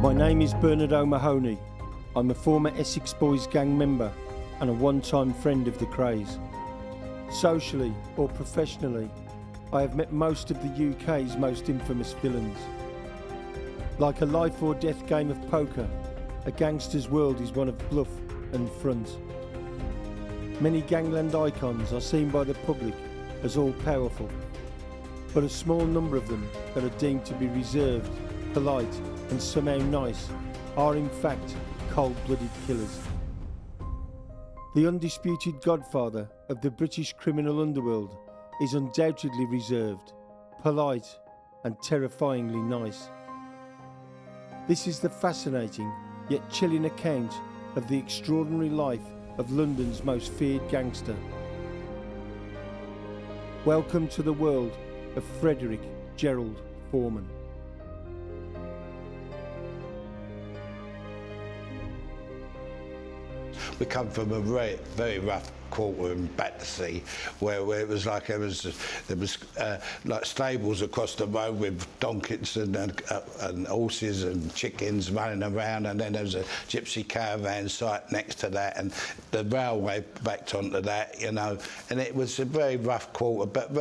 My name is Bernard O'Mahony. I'm a former Essex Boys gang member and a one-time friend of the Krays. Socially or professionally, I have met most of the UK's most infamous villains. Like a life or death game of poker, a gangster's world is one of bluff and front. Many gangland icons are seen by the public as all-powerful, but a small number of them that are deemed to be reserved, polite and somehow nice are in fact cold-blooded killers. The undisputed godfather of the British criminal underworld is undoubtedly reserved, polite and terrifyingly nice. This is the fascinating yet chilling account of the extraordinary life of London's most feared gangster. Welcome to the world of Freddie Gerald Foreman. We come from a very rough quarter in Battersea, where it was like there was like stables across the road with donkeys and horses and chickens running around, and then there was a gypsy caravan site next to that, and the railway backed onto that, you know. And it was a very rough quarter, but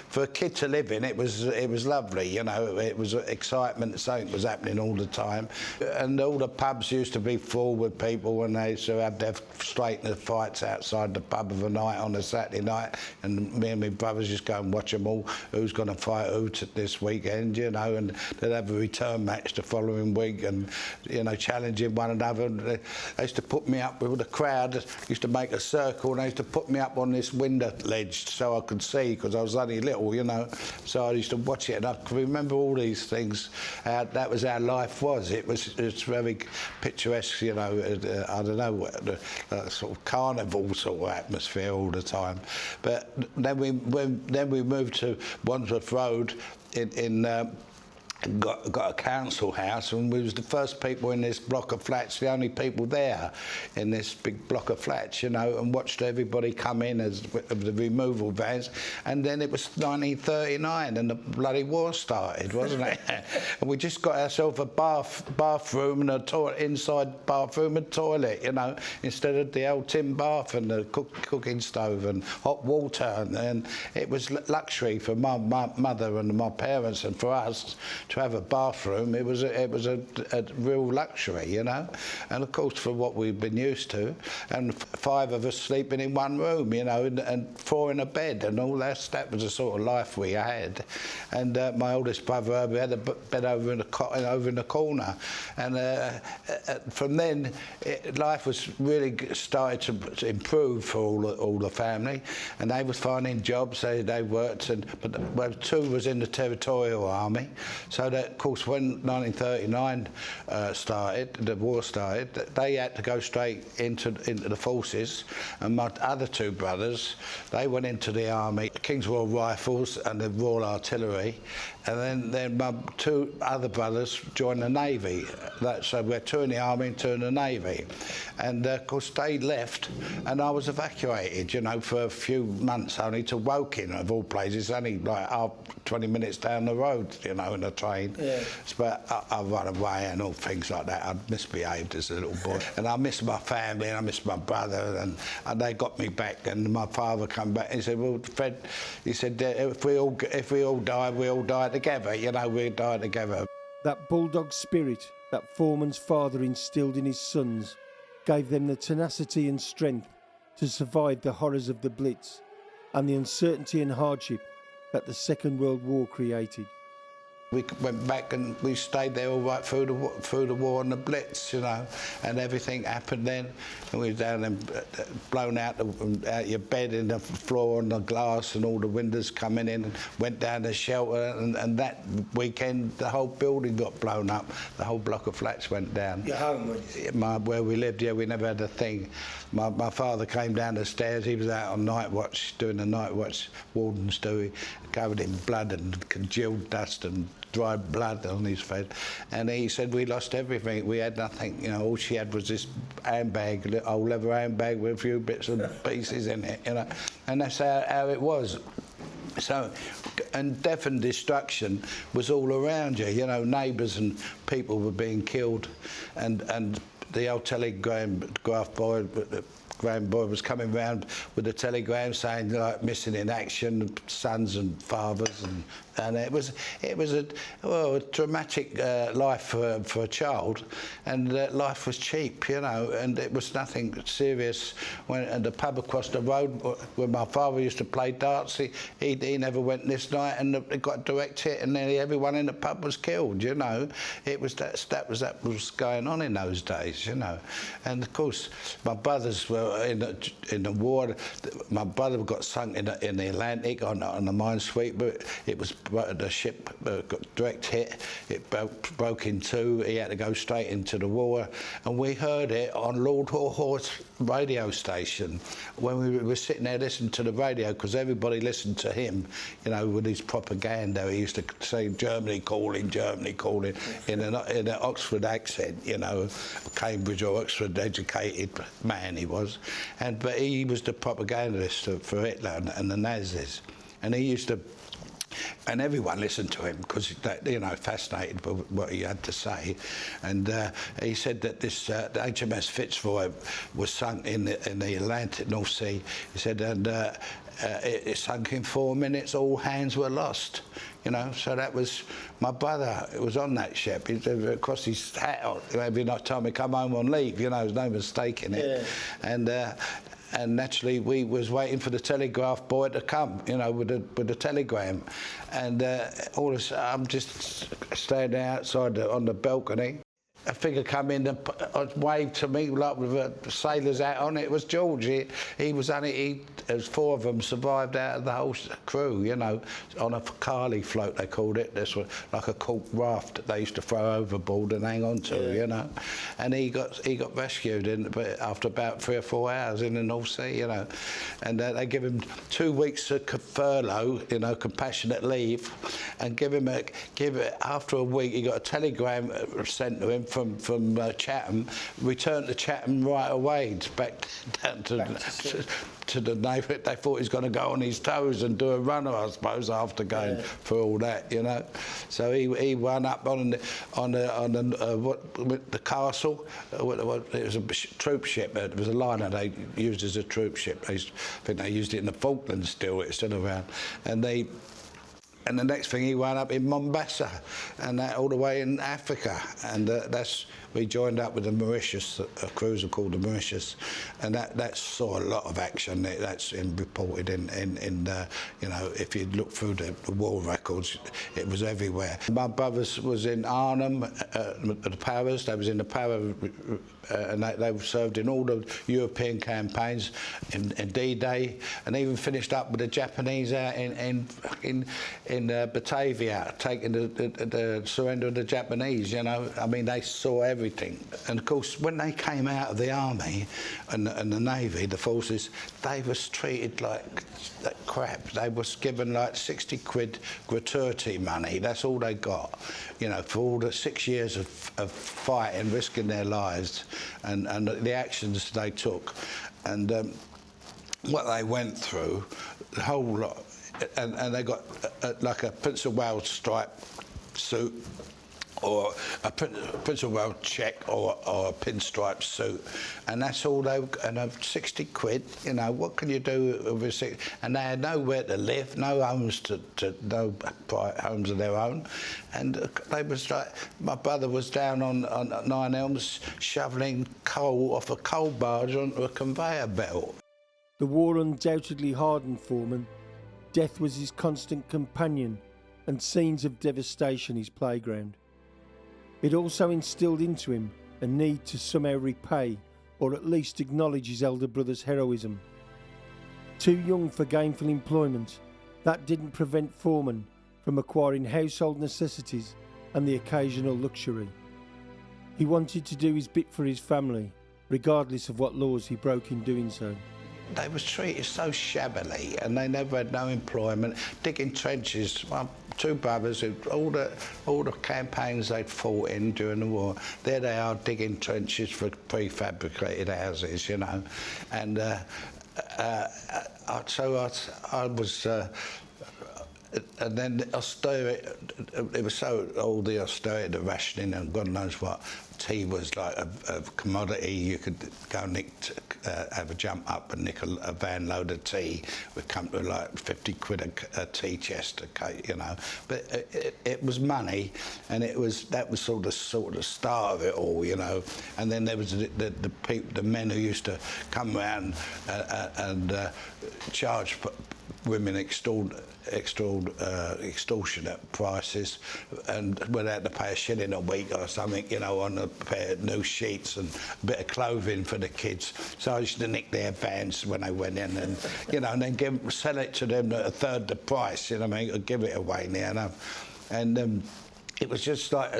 for a kid to live in, it was lovely, you know. It was excitement, something was happening all the time, and all the pubs used to be full with people when they used to have their straightened fights outside the pub of a night on a Saturday night, and me and my brothers just go and watch them all, who's going to fight who this weekend, you know, and they'd have a return match the following week, and, you know, challenging one another. And they used to put me up with the crowd, used to make a circle, and they used to put me up on this window ledge so I could see, because I was only little, you know, so I used to watch it, and I can remember all these things. That was how life was. It's very picturesque, you know. I don't know, sort of carnival sort of atmosphere all the time. But then we moved to Wandsworth Road got a council house, and we was the first people in this block of flats, the only people there in this big block of flats, you know, and watched everybody come in as the removal vans. And then it was 1939 and the bloody war started, wasn't it? And we just got ourselves a bathroom and a toilet, inside bathroom and toilet, you know, instead of the old tin bath and the cooking stove and hot water. And it was luxury for my mother and my parents, and for us to have a bathroom. It was a real luxury, you know. And of course, for what we've been used to, and 5 of us sleeping in one room, you know, and 4 in a bed, and all that. That was the sort of life we had. And my oldest brother, we had a bed over in the corner. And from then, life was really started to improve for all the family, and they was finding jobs. They worked, but 2 was in the Territorial Army. So that, of course, when 1939 started, the war started, they had to go straight into the forces, and my other 2 brothers, they went into the army, King's Royal Rifles and the Royal Artillery, and then my 2 other brothers joined the Navy. So we had 2 in the army and 2 in the Navy, and of course they left, and I was evacuated, you know, for a few months only to Woking, of all places, only like 20 minutes down the road, you know, in a train. Yeah. But I run away and all things like that. I misbehaved as a little boy, and I missed my family, and I missed my brother, and they got me back. And my father came back and he said, "Well, Fred," he said, if we all die, we all die together. You know, we die together." That bulldog spirit that Foreman's father instilled in his sons gave them the tenacity and strength to survive the horrors of the Blitz and the uncertainty and hardship that the Second World War created. We went back and we stayed there all right through the war and the Blitz, you know, and everything happened then. And we were down and blown out your bed in the floor and the glass, and all the windows coming in, and went down the shelter. And that weekend, the whole building got blown up. The whole block of flats went down. Your home? Where we lived, yeah, we never had a thing. My father came down the stairs. He was out on night watch, doing the night watch, wardens do, covered in blood and congealed dust and dried blood on his face, and he said we lost everything. We had nothing, you know. All she had was this handbag, old leather handbag with a few bits and pieces in it, you know. And that's how it was. So and death and destruction was all around you. You know, neighbours and people were being killed, and the old telegraph boy, Graham boy, was coming round with a telegram saying like missing in action, sons and fathers, and it was a dramatic life for a child, and life was cheap, you know, and it was nothing serious. And the pub across the road where my father used to play darts, he never went this night, and it got a direct hit, and nearly everyone in the pub was killed. You know, it was that was going on in those days, you know. And of course, my brothers were in the war. My brother got sunk in the Atlantic on a minesweep, but it was the ship got direct hit. It broke in two. He had to go straight into the water, and we heard it on Lord Hawthorne's radio station when we were sitting there listening to the radio, because everybody listened to him, you know, with his propaganda. He used to say Germany calling, in an Oxford accent, you know, Cambridge or Oxford educated man he was, but he was the propagandist for Hitler and the Nazis, and he used to. And everyone listened to him because, you know, fascinated by what he had to say. And he said that this the HMS Fitzroy was sunk in the Atlantic North Sea. He said, and it sunk in 4 minutes. All hands were lost. You know, so that was my brother. It was on that ship. He across his hat every time he come home on leave. You know, there's no mistake in it. Yeah. And naturally, we was waiting for the telegraph boy to come, you know, with the telegram. And all of a sudden, I'm just standing outside on the balcony. A figure come in and waved to me like with a sailor's hat on. It was George. There's four of them survived out of the whole crew, you know, on a Carly float, they called it. This was like a cork raft that they used to throw overboard and hang on to, you know. And he got rescued after about 3 or 4 hours in the North Sea, you know. And they give him 2 weeks of furlough, you know, compassionate leave, and after a week he got a telegram sent to him from Chatham, returned to Chatham right away, back down to the neighbour. They thought he was going to go on his toes and do a runner, I suppose, after going for all that, you know. So he wound up on the castle. It was a troop ship. It was a liner they used as a troop ship. I think they used it in the Falklands still. It's still around, and the next thing he wound up in Mombasa, and that all the way in Africa, and we joined up with the Mauritius, a cruiser called the Mauritius, and that saw a lot of action. That's reported in you know, if you look through the war records, it was everywhere. My brothers was in Arnhem, the Powers. They was in the Power, and they served in all the European campaigns, in D-Day, and even finished up with the Japanese out in Batavia, taking the surrender of the Japanese, you know. I mean, they saw everything. And of course, when they came out of the army and the navy, the forces, they was treated like crap. They was given like 60 quid gratuity money. That's all they got, you know, for all the 6 years of fighting, risking their lives, and the actions they took, and what they went through, the whole lot. And they got like a Prince of Wales stripe suit, or a Prince of Wales check, or a pinstripe suit, and that's all they. And 60 quid, you know, what can you do with 60? And they had nowhere to live, no homes no private homes of their own, and they was like, my brother was down on Nine Elms shoveling coal off a coal barge onto a conveyor belt. The war undoubtedly hardened Foreman. Death was his constant companion, and scenes of devastation his playground. It also instilled into him a need to somehow repay, or at least acknowledge, his elder brother's heroism. Too young for gainful employment, that didn't prevent Foreman from acquiring household necessities and the occasional luxury. He wanted to do his bit for his family, regardless of what laws he broke in doing so. They was treated so shabbily, and they never had no employment, digging trenches. My 2 brothers, all the campaigns they'd fought in during the war, there they are digging trenches for prefabricated houses, you know. And so I was And then the austerity, it was so, all the austerity, the rationing and God knows what. Tea was like a commodity. You could go have a jump up and nick a van load of tea. Would come to like 50 quid a tea chest, you know. But it was money, and that was sort of the start of it all, you know. And then there was the men who used to come around and charge women extortionate prices, and without to pay a shilling a week or something, you know, on a pair of new sheets and a bit of clothing for the kids. So I used to nick their vans when they went in, and you know, and then sell it to them at a third the price. You know what I mean? I'd give it away near enough, and it was just like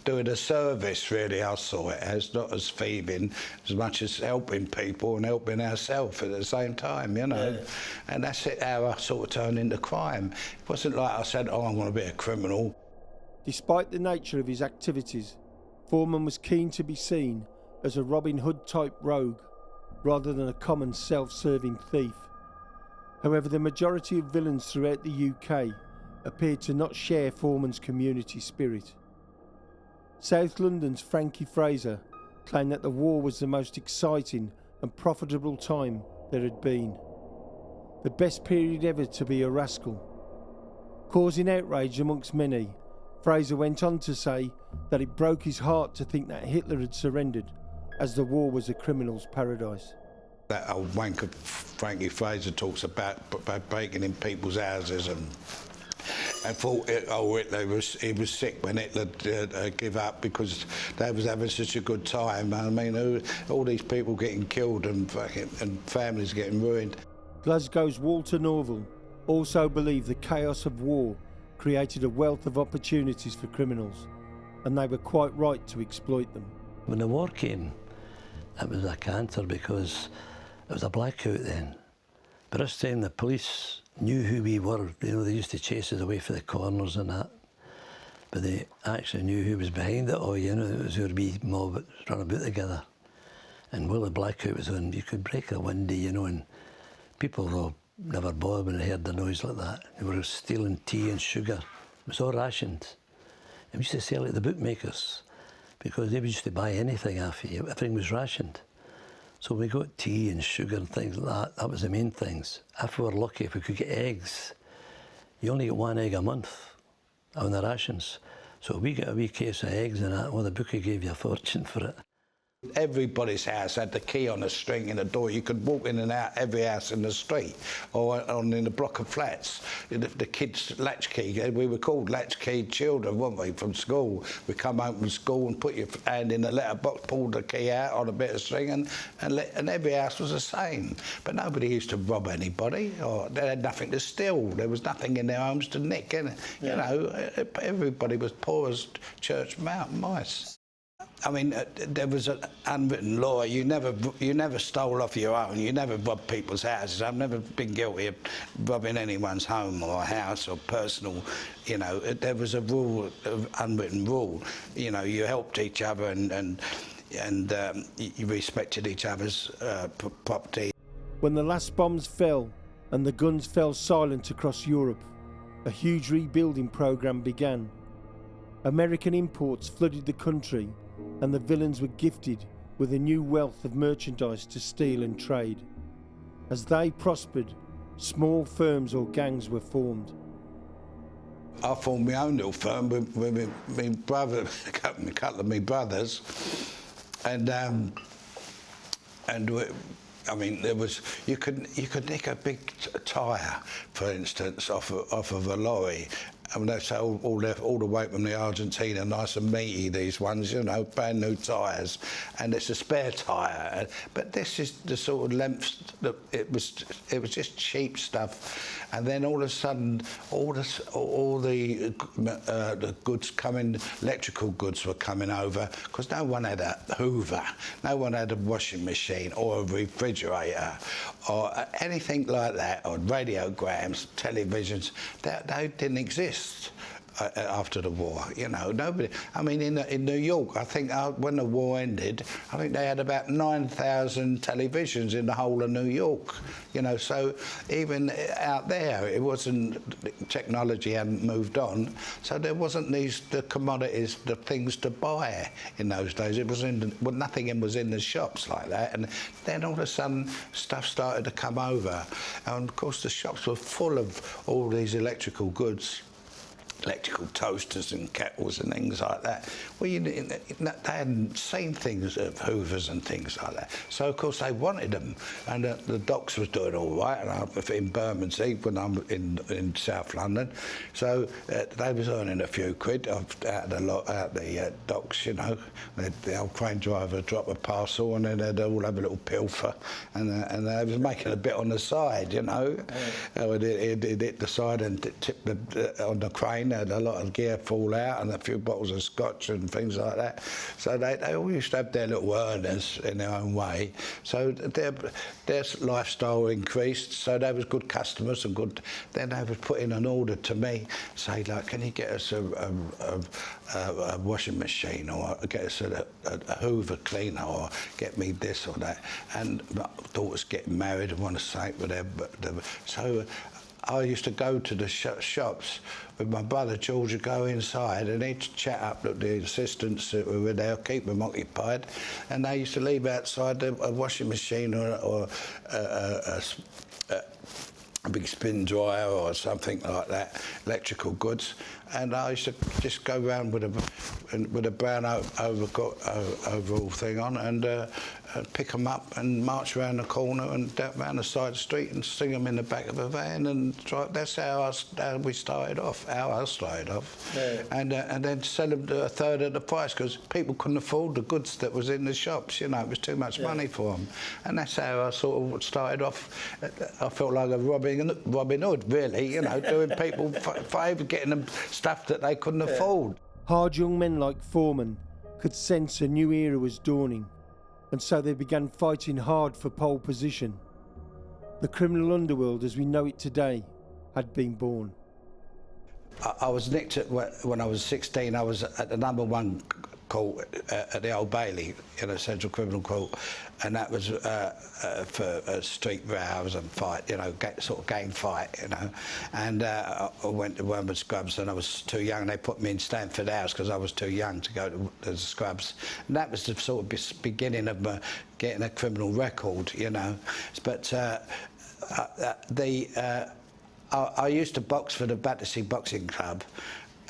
doing a service, really. I saw it as, not as thieving, as much as helping people and helping ourselves at the same time, you know. Yeah. And that's it, how I sort of turned into crime. It wasn't like I said, oh, I want to be a criminal. Despite the nature of his activities, Foreman was keen to be seen as a Robin Hood type rogue, rather than a common self-serving thief. However, the majority of villains throughout the UK appeared to not share Foreman's community spirit. South London's Frankie Fraser claimed that the war was the most exciting and profitable time there had been. The best period ever to be a rascal. Causing outrage amongst many, Fraser went on to say that it broke his heart to think that Hitler had surrendered, as the war was a criminal's paradise. That old wanker Frankie Fraser talks about breaking in people's houses and thought Hitler was sick when Hitler gave up because they was having such a good time. I mean, all these people getting killed and families getting ruined. Glasgow's Walter Norval also believed the chaos of war created a wealth of opportunities for criminals, and they were quite right to exploit them. When the war came, it was a canter because it was a blackout then. But this time the police knew who we were. You know, they used to chase us away for the corners and that. But they actually knew who was behind it all, you know. It was our wee mob that run about together. And while the blackout was on, you could break a window, you know, and people were never bothered when they heard the noise like that. They were stealing tea and sugar. It was all rationed. And we used to sell it to the bookmakers because they used to buy anything after you. Everything was rationed. So we got tea and sugar and things like that. That was the main things. If we were lucky, if we could get eggs, you only get 1 egg a month on the rations. So we get a wee case of eggs and that, well, the bookie gave you a fortune for it. Everybody's house had the key on a string in the door. You could walk in and out every house in the street or in the block of flats. The kids' latchkey, we were called latchkey children, weren't we, from school. We come home from school and put your hand in the letterbox, pulled the key out on a bit of string, and every house was the same. But nobody used to rob anybody, or they had nothing to steal. There was nothing in their homes to nick, innit? Yeah. You know, everybody was poor as church mice. I mean, there was an unwritten law. You never stole off your own. You never robbed people's houses. I've never been guilty of robbing anyone's home or house or personal. You know, there was a rule, an unwritten rule. You know, you helped each other and you respected each other's property. When the last bombs fell and the guns fell silent across Europe, a huge rebuilding program began. American imports flooded the country, and the villains were gifted with a new wealth of merchandise to steal and trade. As they prospered, small firms or gangs were formed. I formed my own little firm with my brother, a couple of my brothers, and I mean, there was you could nick a big tyre, for instance, off of a lorry. I mean, that's all the way from the Argentina, nice and meaty, these ones, you know, brand new tyres. And it's a spare tyre. But this is the sort of length that it was just cheap stuff. And then all of a sudden, all the goods coming, electrical goods were coming over, because no one had a Hoover, no one had a washing machine or a refrigerator or anything like that, or radiograms, televisions. They didn't exist. after the war. You know, nobody. I mean, in New York, I think when the war ended, I think they had about 9,000 televisions in the whole of New York. You know, so even out there, it wasn't, technology hadn't moved on, so there wasn't the commodities, the things to buy in those days. It was nothing was in the shops like that, and then all of a sudden stuff started to come over, and of course the shops were full of all these electrical goods, electrical toasters and kettles and things like that. Well, they hadn't seen things of Hoovers and things like that. So, of course, they wanted them. And the docks was doing all right, and in Bermondsey, when I'm in South London. So they was earning a few quid out the docks, you know. The old crane driver would drop a parcel, and then they'd all have a little pilfer. And they was making a bit on the side, you know. It hit the side and tipped on the crane. Had a lot of gear fall out and a few bottles of scotch and things like that. So they all used to have their little earners in their own way. So their lifestyle increased. So they was good customers and good. Then they would put in an order to me, say like, can you get us a washing machine, or get us a Hoover cleaner, or get me this or that. And my daughter's getting married and want to say with them. So I used to go to the shops with my brother George, would go inside and he'd chat up with the assistants that were there, keep them occupied, and they used to leave outside a washing machine or a big spin dryer or something like that, electrical goods. And I used to just go around with a brown overall thing on and pick them up and march around the corner and down around the side street and sting them in the back of a van and try. That's how we started off. How I started off, yeah. And then sell them to a third of the price because people couldn't afford the goods that was in the shops. You know, it was too much money for them, and that's how I sort of started off. I felt like a Robin Hood, really. You know, doing people favour, getting them stuff that they couldn't afford. Hard young men like Foreman could sense a new era was dawning, and so they began fighting hard for pole position. The criminal underworld as we know it today had been born. I was nicked when I was 16. I was at the #1 court at the Old Bailey in a Central Criminal Court, and that was for a street rows and fight, you know, sort of gang fight, you know. And I went to one with Scrubs, and I was too young. They put me in Stanford House because I was too young to go to the Scrubs. And that was the sort of beginning of my getting a criminal record, you know. But I used to box for the Battersea Boxing Club,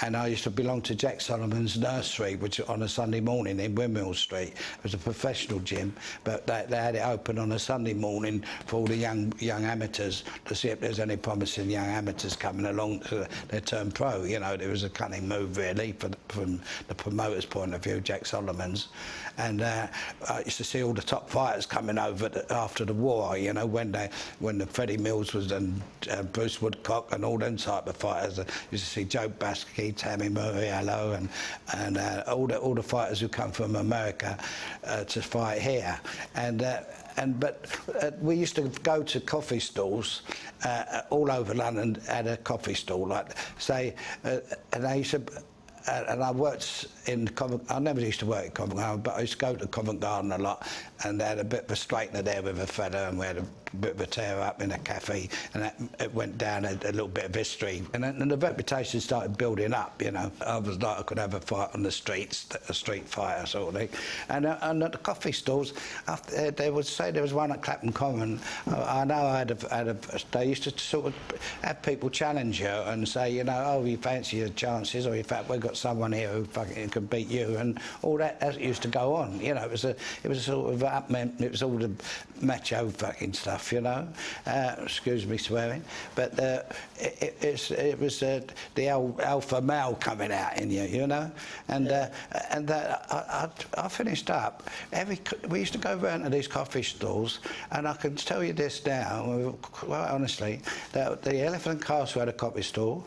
and I used to belong to Jack Solomon's nursery, which on a Sunday morning in Windmill Street. It was a professional gym, but they had it open on a Sunday morning for all the young amateurs to see if there's any promising young amateurs coming along to their turn pro. You know, it was a cunning move, really, from the promoter's point of view, Jack Solomon's. And I used to see all the top fighters coming over after the war, you know, when the Freddie Mills was and Bruce Woodcock and all them type of fighters. I used to see Joe Baskey, Tammy Murriello, and all the fighters who come from America to fight here. But we used to go to coffee stalls all over London. Had a coffee stall, like say, and I used to. And I worked in Covent. I never used to work in Covent Garden, but I used to go to Covent Garden a lot, and they had a bit of a straightener there with a fella, and we had a bit of a tear up in a cafe, and it went down a little bit of history, and the reputation started building up. You know, I was like I could have a fight on the streets, a street fighter sort of thing, and at the coffee stalls, they would say there was one at Clapham Common. I know I had they used to sort of have people challenge you and say, you know, oh, you fancy your chances, or in fact we've got someone here who fucking could beat you, and all that used to go on. You know, it was a sort of it was all the macho fucking stuff, you know. Excuse me swearing, but it was the alpha male coming out in you, you know. And I finished up. We used to go round to these coffee stalls, and I can tell you this now, quite honestly, that the Elephant and Castle had a coffee stall.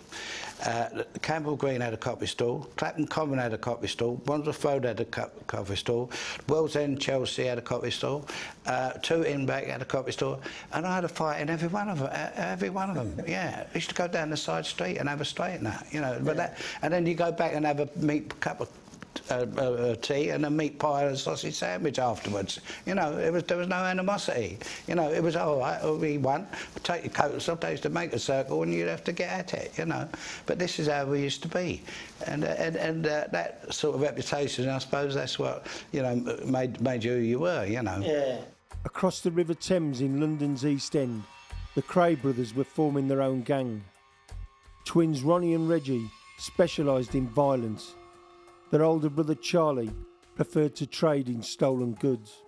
Campbell Green had a coffee stall. store, Clapham Common had a coffee store, Wandsworth Road had a coffee store, Wells End, Chelsea had a coffee store, Tooting Back had a coffee store, and I had a fight in every one of them. Yeah, I used to go down the side street and have a straightener, you know. But that, and then you go back and have a cup of tea and a meat pie and a sausage sandwich afterwards. You know, there was no animosity. You know, it was all right. We won. Take your coats off. They used to make a circle, and you'd have to get at it. You know, but this is how we used to be, and that sort of reputation, I suppose, that's what made you who you were. You know. Yeah. Across the River Thames in London's East End, the Kray brothers were forming their own gang. Twins Ronnie and Reggie specialised in violence. Their older brother Charlie preferred to trade in stolen goods.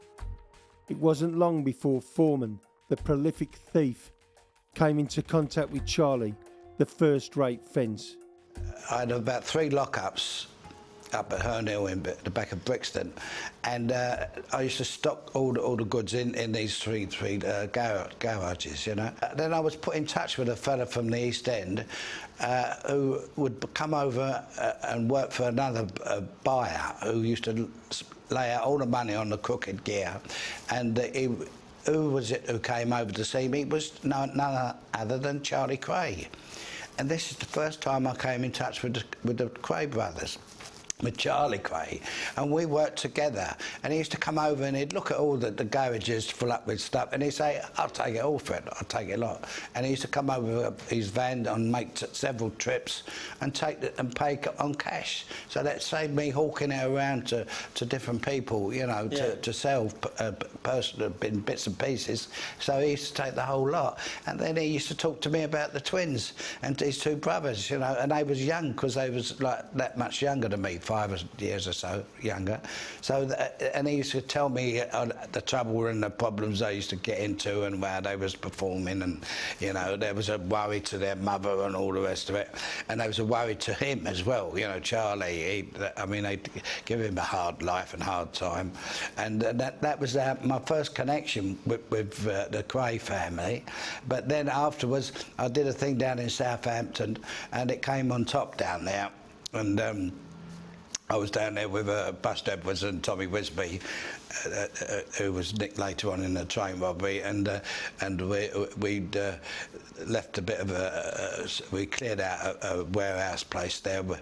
It wasn't long before Foreman, the prolific thief, came into contact with Charlie, the first-rate fence. I had about 3 lockups up at Herne Hill in the back of Brixton, and I used to stock all the goods in these three garages, you know. Then I was put in touch with a fella from the East End who would come over and work for another buyer who used to lay out all the money on the crooked gear, and who was it who came over to see me was none other than Charlie Kray. And this is the first time I came in touch with the Kray brothers, with Charlie Kray, and we worked together. And he used to come over and he'd look at all the garages full up with stuff, and he'd say, "I'll take it all, Fred, I'll take it a lot." And he used to come over with his van and make several trips and pay on cash. So that saved me hawking it around to different people, you know, to sell personal in bits and pieces. So he used to take the whole lot. And then he used to talk to me about the twins and his 2 brothers, you know, and they was young because they was like that much younger than me. 5 years or so younger. So, and he used to tell me the trouble and the problems they used to get into and how they was performing, and, you know, there was a worry to their mother and all the rest of it. And there was a worry to him as well, you know, Charlie. They'd give him a hard life and hard time. And that was my first connection with the Kray family. But then afterwards, I did a thing down in Southampton, and it came on top down there. And I was down there with Bust Edwards and Tommy Wisby, who was nicked later on in the train robbery, and we'd left a bit of we cleared out a warehouse place there with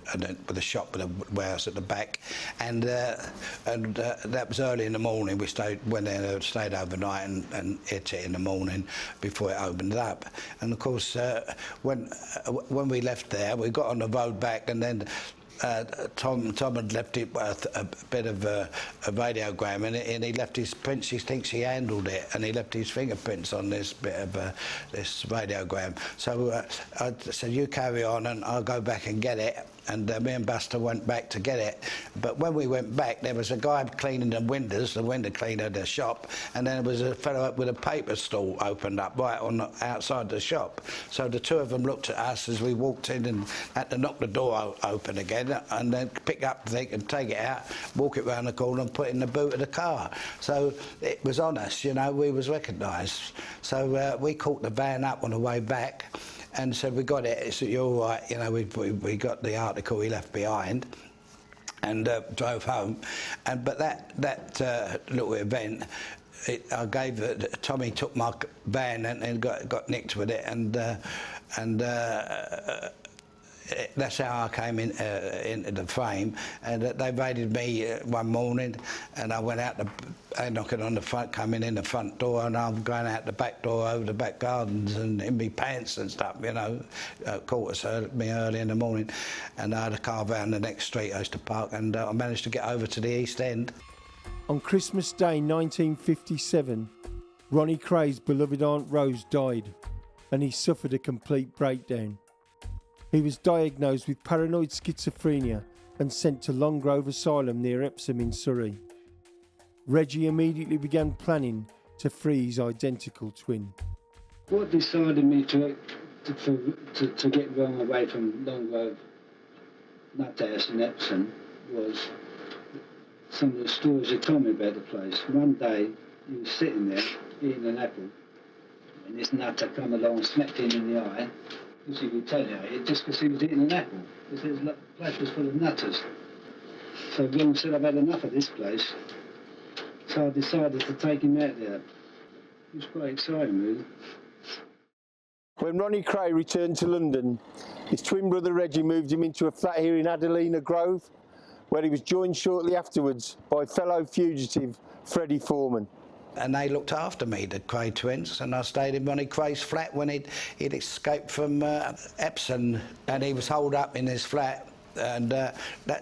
a shop with a warehouse at the back, and that was early in the morning. We went there, stayed overnight, and hit it in the morning before it opened up. And of course, when we left there, we got on the road back, and then Tom had left it a bit of a radiogram, and he left his prints. He thinks he handled it, and he left his fingerprints on this bit of this radiogram. So I said, "You carry on, and I'll go back and get it." And me and Buster went back to get it. But when we went back, there was a guy cleaning the windows, the window cleaner at the shop, and then there was a fellow with a paper stall opened up right on outside the shop. So the 2 of them looked at us as we walked in and had to knock the door open again, and then pick up the thing and take it out, walk it round the corner and put it in the boot of the car. So it was on us, you know, we was recognised. So we caught the van up on the way back, and said, "We got it, so you're all right," you know, we got the article he left behind, and drove home. But that little event, I gave Tommy took my van and got nicked with it, and that's how I came into the frame. And they raided me one morning, and I went out knocking on the front, coming in the front door, and I'm going out the back door over the back gardens and in me pants and stuff, you know. Caught us me early in the morning, and I had a car round the next street I used to park, and I managed to get over to the East End. On Christmas Day 1957, Ronnie Kray's beloved Aunt Rose died, and he suffered a complete breakdown. He was diagnosed with paranoid schizophrenia and sent to Longgrove Asylum near Epsom in Surrey. Reggie immediately began planning to free his identical twin. What decided me to get Ron away from Longgrove Nuthouse in Epsom was some of the stories he told me about the place. One day he was sitting there eating an apple, and this nutter come along and smacked him in the eye, because he retaliated just because he was eating an apple. He says, "Look, place was full of nutters. So Glenn said, I've had enough of this place. So I decided to take him out there. It was quite exciting, really. When Ronnie Kray returned to London, his twin brother Reggie moved him into a flat here in Adelina Grove, where he was joined shortly afterwards by fellow fugitive Freddie Foreman. And they looked after me, the Kray twins, and I stayed in Ronnie Kray's flat when he'd escaped from Epsom, and he was holed up in his flat. And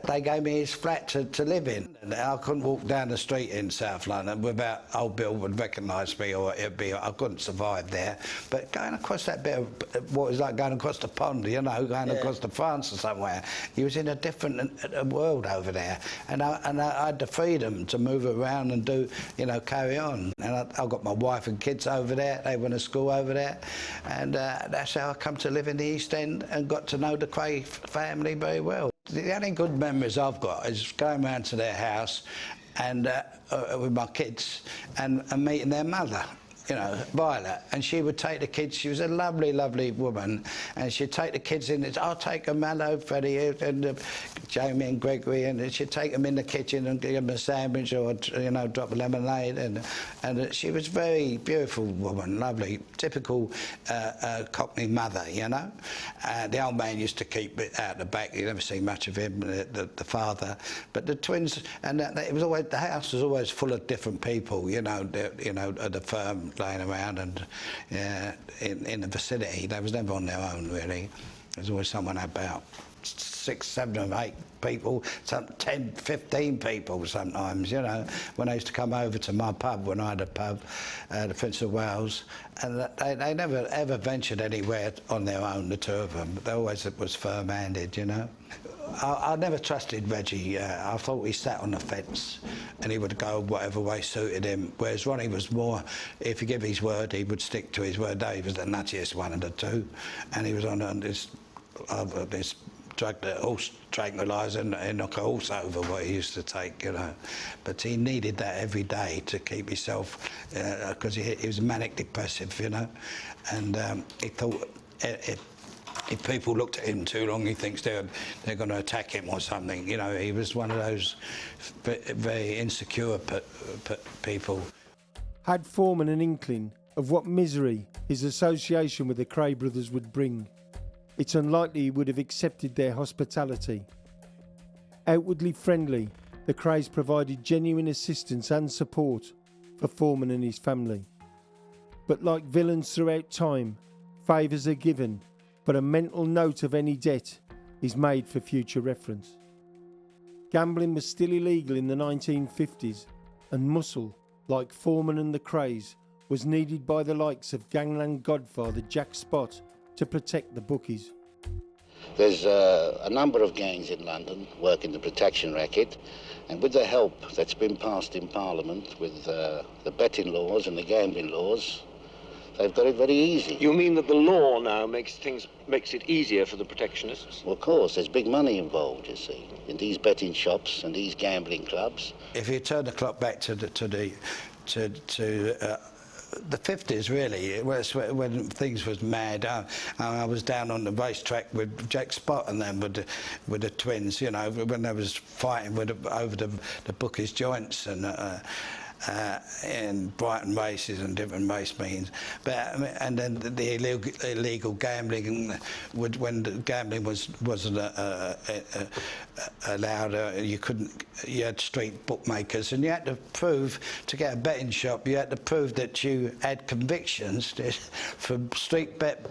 they gave me his flat to live in. And I couldn't walk down the street in South London without old Bill would recognise me, or I couldn't survive there. But going across that bit of what was like going across the pond, you know, going across to France or somewhere, you was in a different world over there. And I had the freedom to move around and do, you know, carry on. And I got my wife and kids over there. They went to school over there, and that's how I come to live in the East End and got to know the Kray family very well. The only good memories I've got is going round to their house and with my kids and meeting their mother, you know, Violet, and she would take the kids. She was a lovely, lovely woman, and she'd take the kids in. I'll take them, hello, Freddie, and Jamie and Gregory, and she'd take them in the kitchen and give them a sandwich or, you know, drop a lemonade. And she was a very beautiful woman, lovely, typical Cockney mother, you know. The old man used to keep it out the back. You never see much of him, the father. But the twins, and it was always, the house was always full of different people, you know, at the firm, laying around and in the vicinity. They was never on their own, really. There's always someone about 6, 7 or 8 people, some 10, 15 people sometimes, you know, when I used to come over to my pub, when I had a pub, the Prince of Wales, and they never ever ventured anywhere on their own, the two of them. They always was firm-handed, you know. I never trusted Reggie. I thought he sat on the fence and he would go whatever way suited him, whereas Ronnie was more, if he gave his word, he would stick to his word. He was the nuttiest one of the two, and he was on this drug, the horse tranquiliser, and knock a horse over, what he used to take, you know. But he needed that every day to keep himself, because he was manic depressive, you know, and he thought if people looked at him too long, he thinks they're going to attack him or something. You know, he was one of those very insecure people. Had Foreman an inkling of what misery his association with the Kray brothers would bring, it's unlikely he would have accepted their hospitality. Outwardly friendly, the Krays provided genuine assistance and support for Foreman and his family. But like villains throughout time, favours are given, but a mental note of any debt is made for future reference. Gambling was still illegal in the 1950s, and muscle, like Foreman and the Krays, was needed by the likes of gangland godfather Jack Spot to protect the bookies. There's a number of gangs in London working the protection racket, and with the help that's been passed in Parliament with the betting laws and the gambling laws, they've got it very easy. You mean that the law now makes it easier for the protectionists? Well, of course, there's big money involved, you see, in these betting shops and these gambling clubs. If you turn the clock back to the 50s, really, when things was mad. I was down on the racetrack with Jack Spot and them with the twins, you know, when they was fighting over the bookies' joints and Brighton races and different race meetings, and then the illegal gambling, when the gambling wasn't allowed, you had street bookmakers, and you had to prove, to get a betting shop, you had to prove that you had convictions from street bet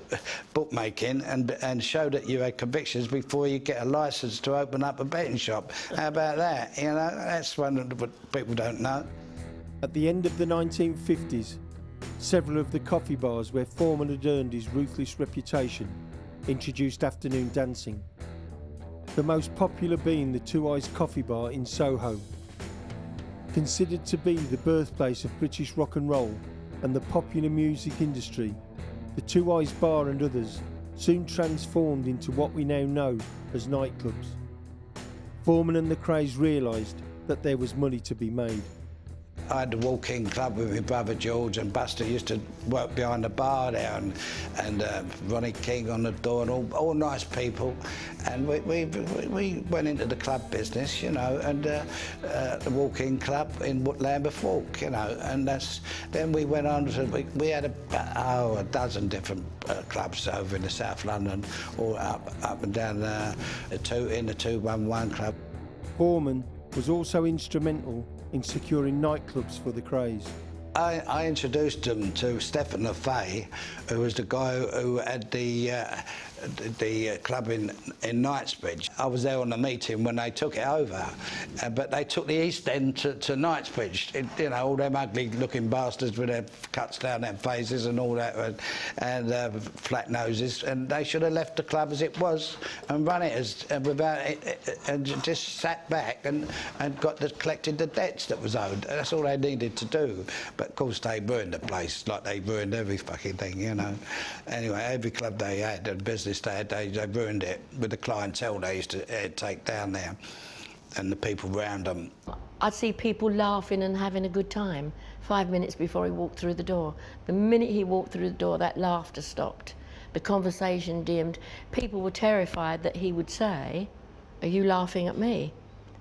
bookmaking and show that you had convictions before you get a licence to open up a betting shop. How about that? You know, that's one of what people don't know. At the end of the 1950s, several of the coffee bars where Foreman had earned his ruthless reputation introduced afternoon dancing. The most popular being the Two Eyes Coffee Bar in Soho. Considered to be the birthplace of British rock and roll and the popular music industry, the Two Eyes Bar and others soon transformed into what we now know as nightclubs. Foreman and the Krays realised that there was money to be made. I had the walk-in club with my brother George, and Buster used to work behind the bar there, and Ronnie King on the door, and all nice people. And we went into the club business, you know, and the walk-in club in Lambeth Walk, you know, and then we went on to, we had a dozen different clubs over in the South London, all up and down the 211 club. Foreman was also instrumental in securing nightclubs for the Krays. I introduced them to Stephen LaFay, who was the guy who had the club in Knightsbridge. I was there on the meeting when they took it over, but they took the East End to Knightsbridge. You know, all them ugly-looking bastards with their cuts down their faces and all that, and flat noses. And they should have left the club as it was and run it as without it, and just sat back and collected the debts that was owed. That's all they needed to do. But of course they ruined the place, like they ruined every fucking thing, you know. Anyway, every club they had, the business they had, they ruined it with the clientele they used to take down there and the people around them. I'd see people laughing and having a good time 5 minutes before he walked through the door. The minute he walked through the door, that laughter stopped. The conversation dimmed. People were terrified that he would say, "Are you laughing at me?"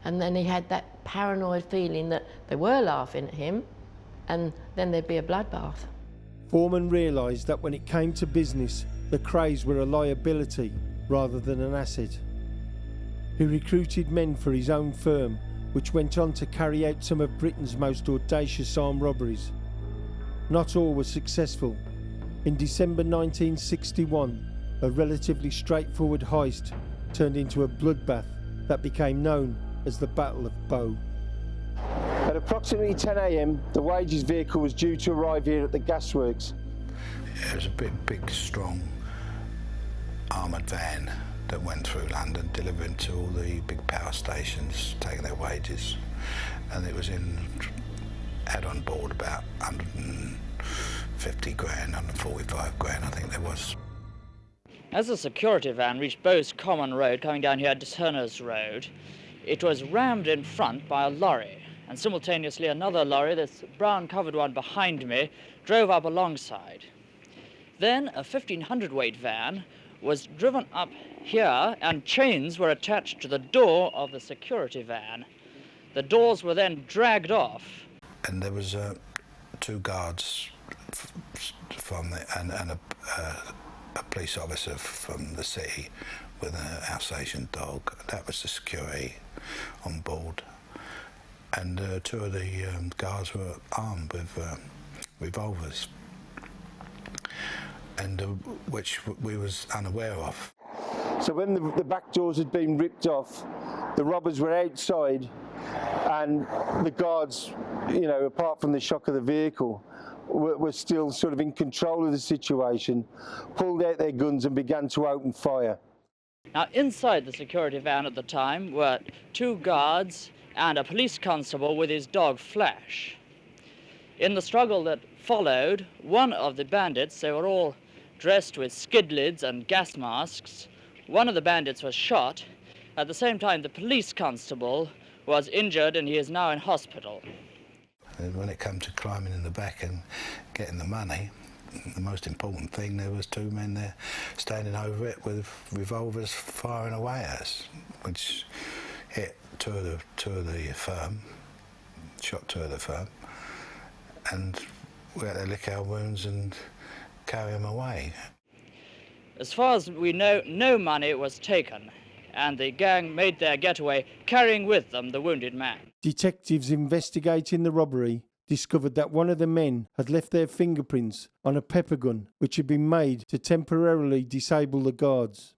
And then he had that paranoid feeling that they were laughing at him, and then there'd be a bloodbath. Foreman realised that when it came to business, the Krays were a liability rather than an asset. He recruited men for his own firm, which went on to carry out some of Britain's most audacious armed robberies. Not all were successful. In December 1961, a relatively straightforward heist turned into a bloodbath that became known as the Battle of Bow. At approximately 10 a.m, the wages vehicle was due to arrive here at the gasworks. It was a big, strong, armoured van that went through London, delivering to all the big power stations, taking their wages. And it had on board about 150 grand, 145 grand, I think there was. As the security van reached Bowes Common Road, coming down here to Turner's Road, it was rammed in front by a lorry. And simultaneously another lorry, this brown-covered one behind me, drove up alongside. Then a 1,500 weight van was driven up here, and chains were attached to the door of the security van. The doors were then dragged off. And there was 2 guards from and a police officer from the city with an Alsatian dog. That was the security on board. And 2 of the guards were armed with revolvers, and which we was unaware of. So when the back doors had been ripped off, the robbers were outside, and the guards, you know, apart from the shock of the vehicle, were still sort of in control of the situation, pulled out their guns and began to open fire. Now, inside the security van at the time were 2 guards and a police constable with his dog Flash. In the struggle that followed, one of the bandits, they were all dressed with skid lids and gas masks, one of the bandits was shot. At the same time, the police constable was injured and he is now in hospital. And when it came to climbing in the back and getting the money, the most important thing, there was 2 men there standing over it with revolvers firing away at us, which hit two of the firm, shot 2 of the firm, and we had to lick our wounds and carry them away. As far as we know, no money was taken, and the gang made their getaway, carrying with them the wounded man. Detectives investigating the robbery discovered that one of the men had left their fingerprints on a pepper gun which had been made to temporarily disable the guards.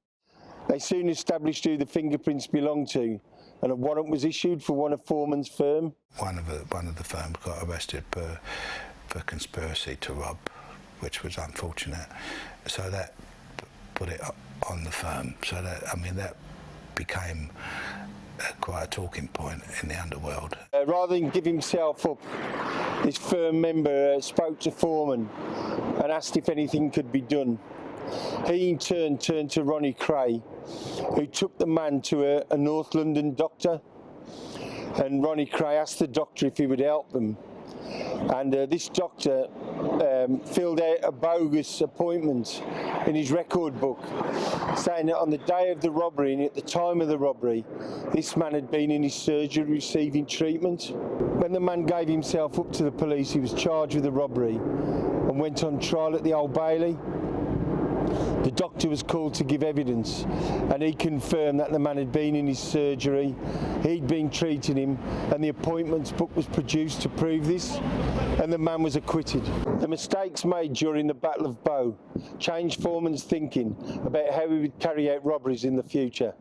They soon established who the fingerprints belonged to, and a warrant was issued for one of Foreman's firm. One of the firms got arrested for conspiracy to rob, which was unfortunate. So that put it on the firm. So that, I mean, that became quite a talking point in the underworld. Rather than give himself up, this firm member spoke to Foreman and asked if anything could be done. He in turn turned to Ronnie Kray, who took the man to a North London doctor, and Ronnie Kray asked the doctor if he would help them. And this doctor filled out a bogus appointment in his record book, saying that on the day of the robbery and at the time of the robbery, this man had been in his surgery receiving treatment. When the man gave himself up to the police, he was charged with the robbery and went on trial at the Old Bailey. The doctor was called to give evidence, and he confirmed that the man had been in his surgery, he'd been treating him, and the appointments book was produced to prove this, and the man was acquitted. The mistakes made during the Battle of Bow changed Foreman's thinking about how he would carry out robberies in the future.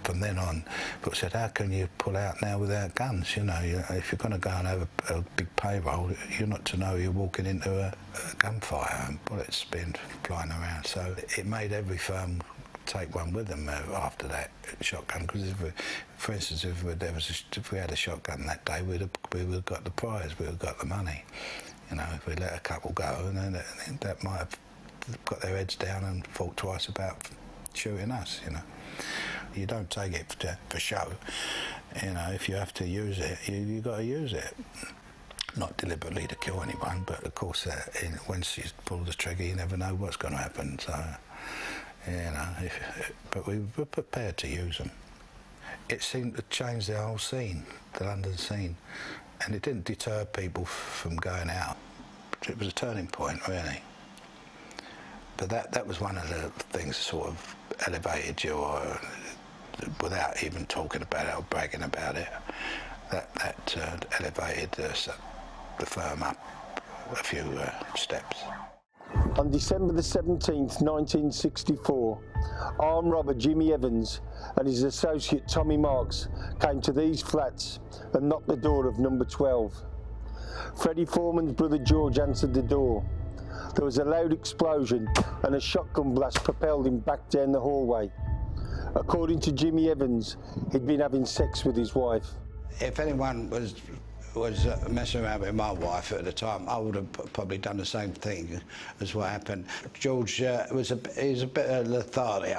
From then on, people said, how can you pull out now without guns? You know, if you're going to go and have a big payroll, you're not to know you're walking into a gunfire and bullets being flying around. So it made every firm take one with them after that shotgun. Because, for instance, if we had a shotgun that day, we would have got the prize, we would have got the money. You know, if we let a couple go, and then that might have got their heads down and thought twice about shooting us, you know. You don't take it for show. You know, if you have to use it, you got to use it. Not deliberately to kill anyone, but of course, once you pull the trigger, you never know what's going to happen. So, you know, but we were prepared to use them. It seemed to change the whole scene, the London scene, and it didn't deter people from going out. It was a turning point, really. But that was one of the things that sort of elevated you, or without even talking about it or bragging about it, that elevated the firm up a few steps. On December the 17th, 1964, armed robber Jimmy Evans and his associate Tommy Marks came to these flats and knocked the door of number 12. Freddie Foreman's brother George answered the door. There was a loud explosion and a shotgun blast propelled him back down the hallway. According to Jimmy Evans, he'd been having sex with his wife. If anyone was messing around with my wife at the time, I would have probably done the same thing as what happened. George was a bit lethargic,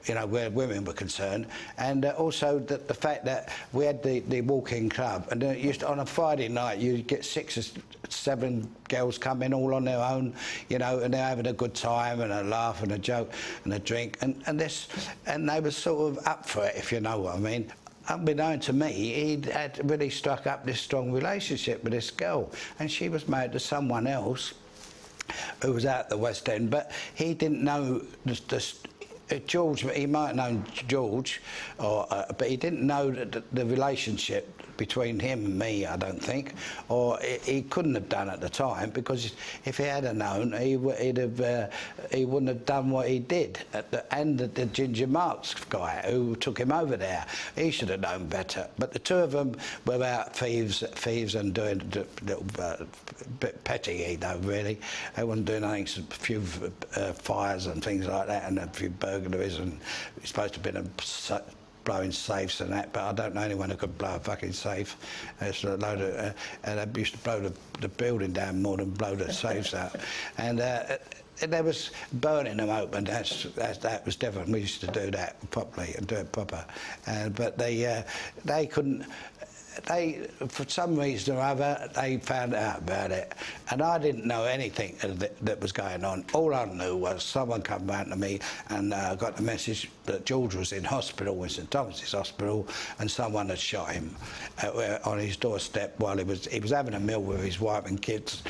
you know, where women were concerned, and also the fact that we had the walk-in club, and on a Friday night you'd get 6 or 7 girls come in all on their own, you know, and they're having a good time and a laugh and a joke and a drink, and they were sort of up for it, if you know what I mean. Unbeknown to me, he'd had really struck up this strong relationship with this girl, and she was married to someone else who was out the West End, but he didn't know George. He might have known George, but he didn't know the relationship between him and me, I don't think, or he couldn't have done at the time, because if he had known, he wouldn't have done what he did. And the Ginger Marks guy who took him over there, he should have known better. But the two of them were out thieves and doing a little bit petty, you know, really. They wasn't doing anything, a few fires and things like that, and a few burglaries, and it's supposed to have been blowing safes and that, but I don't know anyone who could blow a fucking safe. It's a load of, and they used to blow the building down more than blow the safes out. And there was burning them open. That was different. We used to do that properly and do it proper. But they couldn't. For some reason or other, they found out about it, and I didn't know anything that was going on. All I knew was someone come round to me and got the message that George was in hospital, in St Thomas's Hospital, and someone had shot him on his doorstep while he was having a meal with his wife and kids.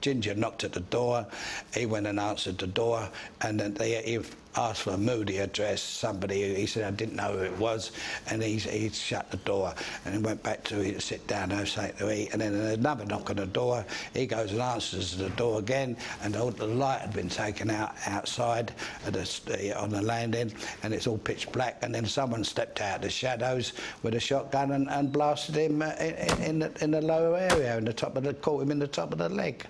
Ginger knocked at the door. He went and answered the door, and then he asked for a Moody address. He said, I didn't know who it was, and he shut the door and he went back to sit down and have something to eat. And then another knock on the door. He goes and answers the door again, and all the light had been taken out outside on the landing, and it's all pitch black. And then someone stepped out of the shadows with a shotgun and blasted him in the lower area, caught him in the top of the leg,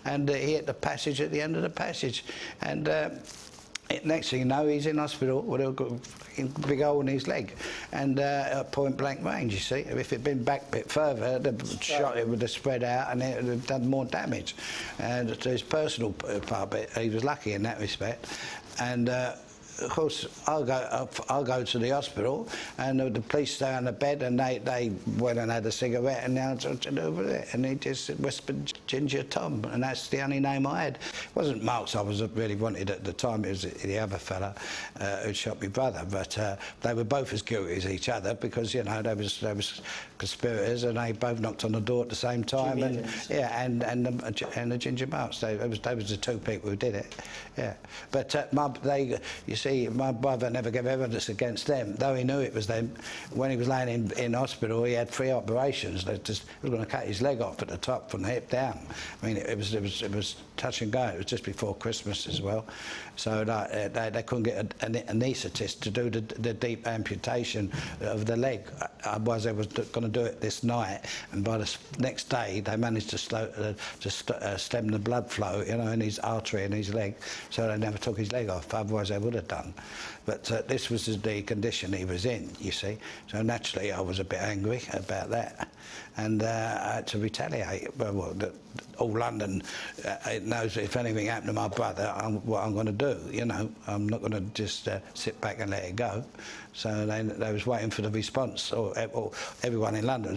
and he hit the passage at the end of the passage, and. Next thing you know, he's in hospital with a big hole in his leg, and at point blank range, you see. If it'd been back a bit further, the shot it would have spread out and it would have done more damage. And to his personal part, he was lucky in that respect. And of course, I'll go to the hospital, and the police stay on the bed, and they went and had a cigarette, and now over there, and he just whispered Ginger Tom, and that's the only name I had. It wasn't Marks I was really wanted at the time. It was the other fella who shot my brother, but they were both as guilty as each other because they was conspirators, and they both knocked on the door at the same time, and the Ginger Marks. They was the two people who did it. Yeah, but you see, my brother never gave evidence against them, though he knew it was them. When he was laying in hospital, he had 3 operations. They were going to cut his leg off at the top from the hip down. I mean, it was touch and go. It was just before Christmas as well, so they couldn't get an anaesthetist to do the deep amputation of the leg. Otherwise, they was going to do it this night, and by the next day, they managed to stem the blood flow, in his artery in his leg, so they never took his leg off. Otherwise, they would have done. But this was the condition he was in, you see. So naturally, I was a bit angry about that, and I had to retaliate. Well, all London knows if anything happened to my brother, what I'm going to do. I'm not going to just sit back and let it go. So they was waiting for the response, or everyone in London,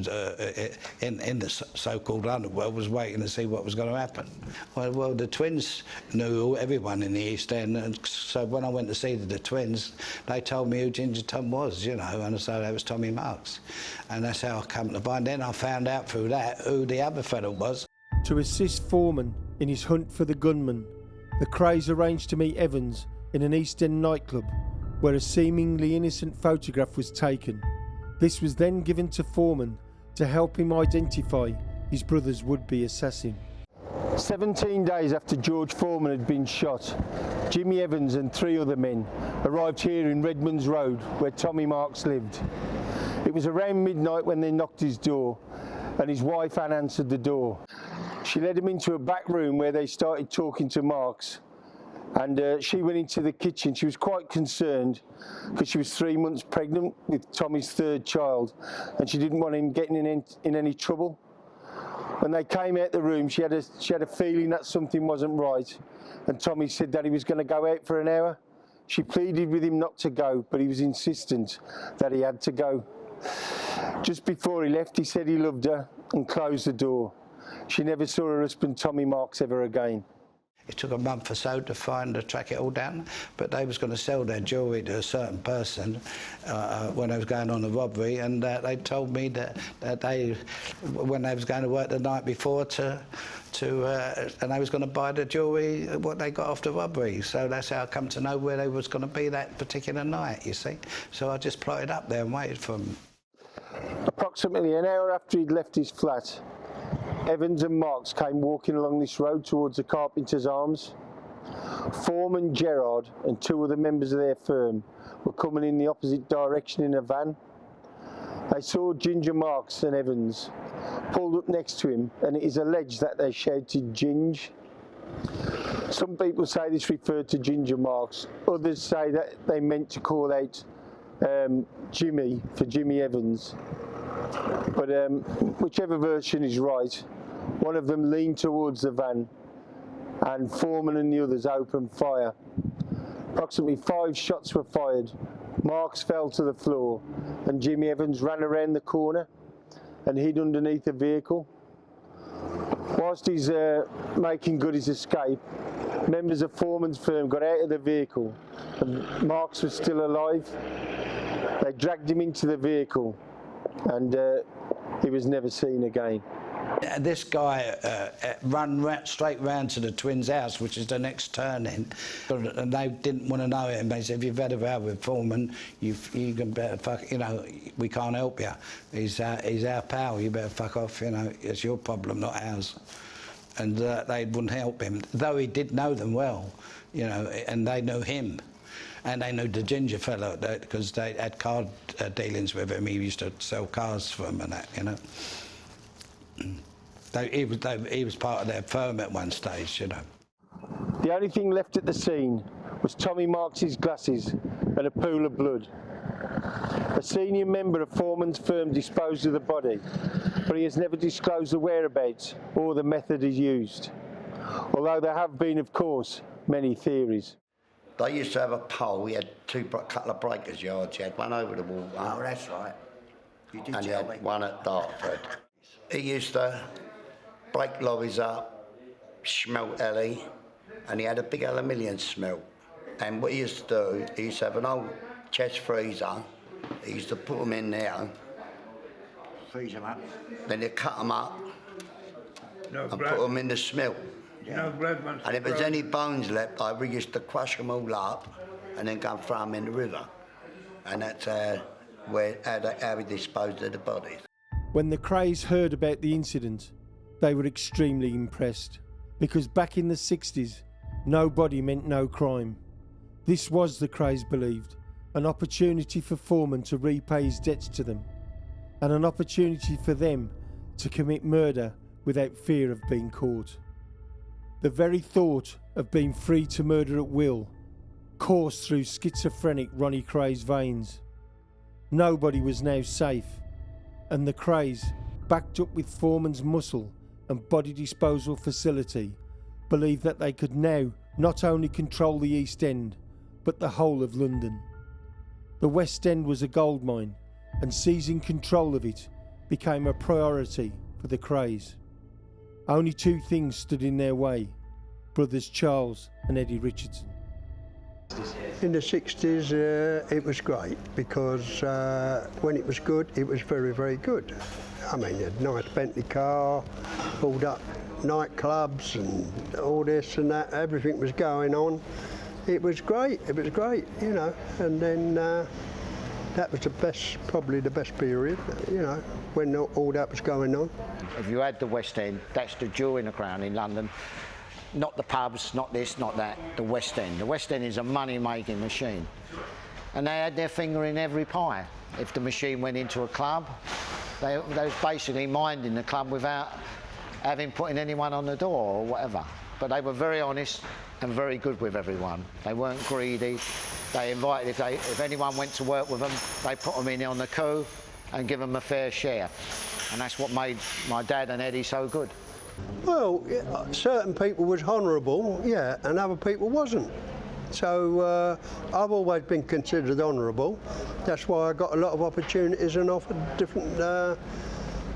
in the so-called Underworld, was waiting to see what was going to happen. Well, the twins knew everyone in the East End, and so when I went to see the twins, they told me who Ginger Tom was, and so that was Tommy Marks, and that's how I come to find. Then I found out through that who the other fellow was. To assist Foreman in his hunt for the gunman, the Krays arranged to meet Evans in an East End nightclub where a seemingly innocent photograph was taken. This was then given to Foreman to help him identify his brother's would-be assassin. 17 days after George Foreman had been shot, Jimmy Evans and 3 other men arrived here in Redmonds Road, where Tommy Marks lived. It was around midnight when they knocked his door, and his wife Anne answered the door. She led him into a back room where they started talking to Marks, and she went into the kitchen. She was quite concerned because she was 3 months pregnant with Tommy's 3rd child, and she didn't want him getting in any trouble. When they came out the room, she had a feeling that something wasn't right, and Tommy said that he was going to go out for an hour. She pleaded with him not to go, but he was insistent that he had to go. Just before he left, he said he loved her and closed the door. She never saw her husband Tommy Marks ever again. It took a month or so to track it all down, but they was going to sell their jewellery to a certain person when they was going on the robbery, and they told me that they, when they was going to work the night before, and they was going to buy the jewellery what they got off the robbery. So that's how I come to know where they was going to be that particular night, you see. So I just plotted up there and waited for them. Approximately an hour after he'd left his flat, Evans and Marks came walking along this road towards the Carpenter's Arms. Foreman, Gerard and 2 other members of their firm were coming in the opposite direction in a van. They saw Ginger Marks and Evans, pulled up next to him, and it is alleged that they shouted "Ginge." Some people say this referred to Ginger Marks, others say that they meant to call out Jimmy for Jimmy Evans. But whichever version is right, one of them leaned towards the van, and Foreman and the others opened fire. Approximately 5 shots were fired. Marks fell to the floor, and Jimmy Evans ran around the corner and hid underneath the vehicle. Whilst he's making good his escape, members of Foreman's firm got out of the vehicle, and Marks was still alive. They dragged him into the vehicle, and he was never seen again. This guy ran straight round to the twins' house, which is the next turning, and they didn't want to know him. They said, "If you've had a row with Foreman, you can better fuck. We can't help you. He's our pal. You better fuck off. It's your problem, not ours." And they wouldn't help him, though he did know them well, and they knew him. And they knew the Ginger fellow because they had car dealings with him. He used to sell cars for them and that, He was part of their firm at one stage, The only thing left at the scene was Tommy Marks' glasses and a pool of blood. A senior member of Foreman's firm disposed of the body, but he has never disclosed the whereabouts or the method he used, although there have been, of course, many theories. They used to have a pole. He had couple of breakers yards. He had one over the water. Oh, that's right. You did And he tell me. had one at Dartford. He used to break lorries up, smelt Ellie, and he had a big aluminium smelt. And what he used to do, he used to have an old chest freezer. He used to put them in there. Freeze them up. Then he'd cut them up No and blood. put them in the smelt. No blood once. And if there's any bones left over, we used to crush them all up and then go and throw them in the river. And that's how we disposed of the bodies. When the Krays heard about the incident, they were extremely impressed, because back in the 60s, no body meant no crime. This was, the Krays believed, an opportunity for Foreman to repay his debts to them, and an opportunity for them to commit murder without fear of being caught. The very thought of being free to murder at will coursed through schizophrenic Ronnie Kray's veins. Nobody was now safe, and the Krays, backed up with Foreman's muscle and body disposal facility, believed that they could now not only control the East End, but the whole of London. The West End was a goldmine, and seizing control of it became a priority for the Krays. Only two things stood in their way: brothers Charles and Eddie Richardson. In the 60s, it was great, because when it was good, it was very, very good. I mean, you had a nice Bentley car, pulled up nightclubs and all this and that, everything was going on. It was great, you know, and then that was the best, probably the best period, you know, when all that was going on. If you had the West End, that's the jewel in the crown in London. Not the pubs, not this, not that, the West End. The West End is a money-making machine. And they had their finger in every pie. If the machine went into a club, they was basically minding the club without putting anyone on the door or whatever. But they were very honest and very good with everyone. They weren't greedy. They invited, if anyone went to work with them, they put them in on the coup and give them a fair share. And that's what made my dad and Eddie so good. Well, certain people was honourable, yeah, and other people wasn't. So I've always been considered honourable. That's why I got a lot of opportunities and offered different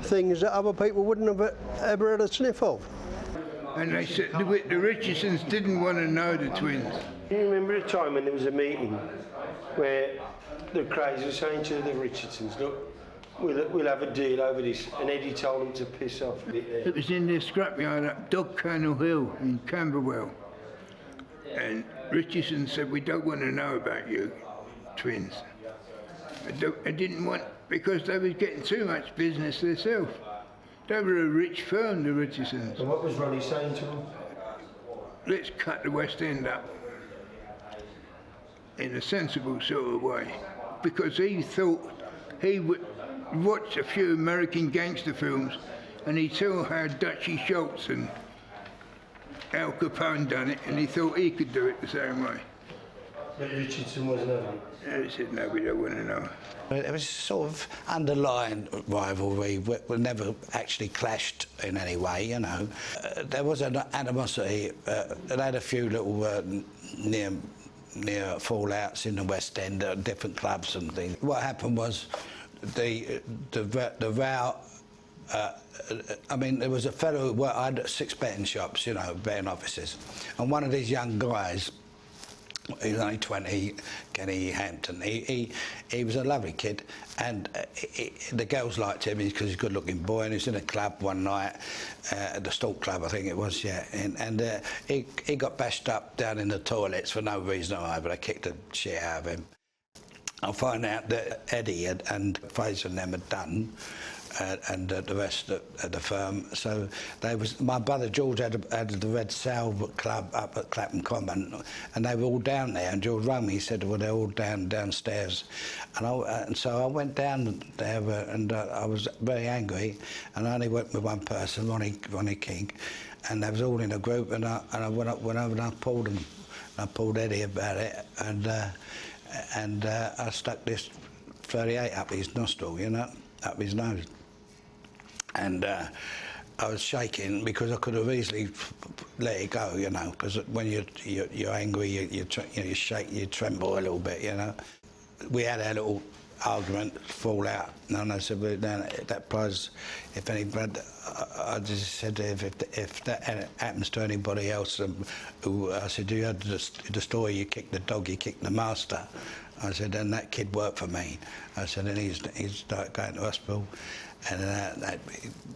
things that other people wouldn't have ever had a sniff of. And they said the Richardsons didn't want to know the twins. Do you remember a time when there was a meeting where the Krays were saying to the Richardsons, look, we'll have a deal over this, and Eddie told them to piss off a bit there. It was in the scrapyard at Dog Kennel Hill in Camberwell. And Richardson said, we don't want to know about you twins. I didn't want, because they was getting too much business themselves. They were a rich firm, the Richardsons. And what was Ronnie saying to them? Let's cut the West End up in a sensible sort of way. Because he thought he would watch a few American gangster films and he saw how Dutchy Schultz and Al Capone done it, and he thought he could do it the same way. But Richardson wasn't having it. And he said, no, we don't want to know. It was sort of underlying rivalry. We never actually clashed in any way, you know. There was an animosity. It had a few little near fallouts in the West End, different clubs and things. What happened was the row. I mean, there was a fellow who I had 6 betting shops, you know, betting offices, and one of these young guys. He was only 20, Kenny Hampton. He was a lovely kid, and the girls liked him because he's a good-looking boy, and he was in a club one night, at the Stalk Club, I think it was, yeah, and he got bashed up down in the toilets for no reason or other. They kicked the shit out of him. I find out that Eddie and Fraser and them had done, and the rest of the firm. So my brother George had the Red Salve Club up at Clapham Common, and they were all down there. And George rang me. He said, "Well, they're all downstairs," and so I went down there, and I was very angry. And I only went with one person, Ronnie King, and they was all in a group. And I went over and I pulled them. I pulled Eddie about it, and I stuck this 38 up his nostril, you know, up his nose. And I was shaking because I could have easily let it go, you know, because when you're angry, you shake, you tremble a little bit, you know. We had a little argument, fall out, and I said, well, that prize, if anybody, I just said, if that happens to anybody else, who, I said, you had the story, you kicked the dog, you kicked the master. I said, and that kid worked for me. I said, and he's going to hospital. And that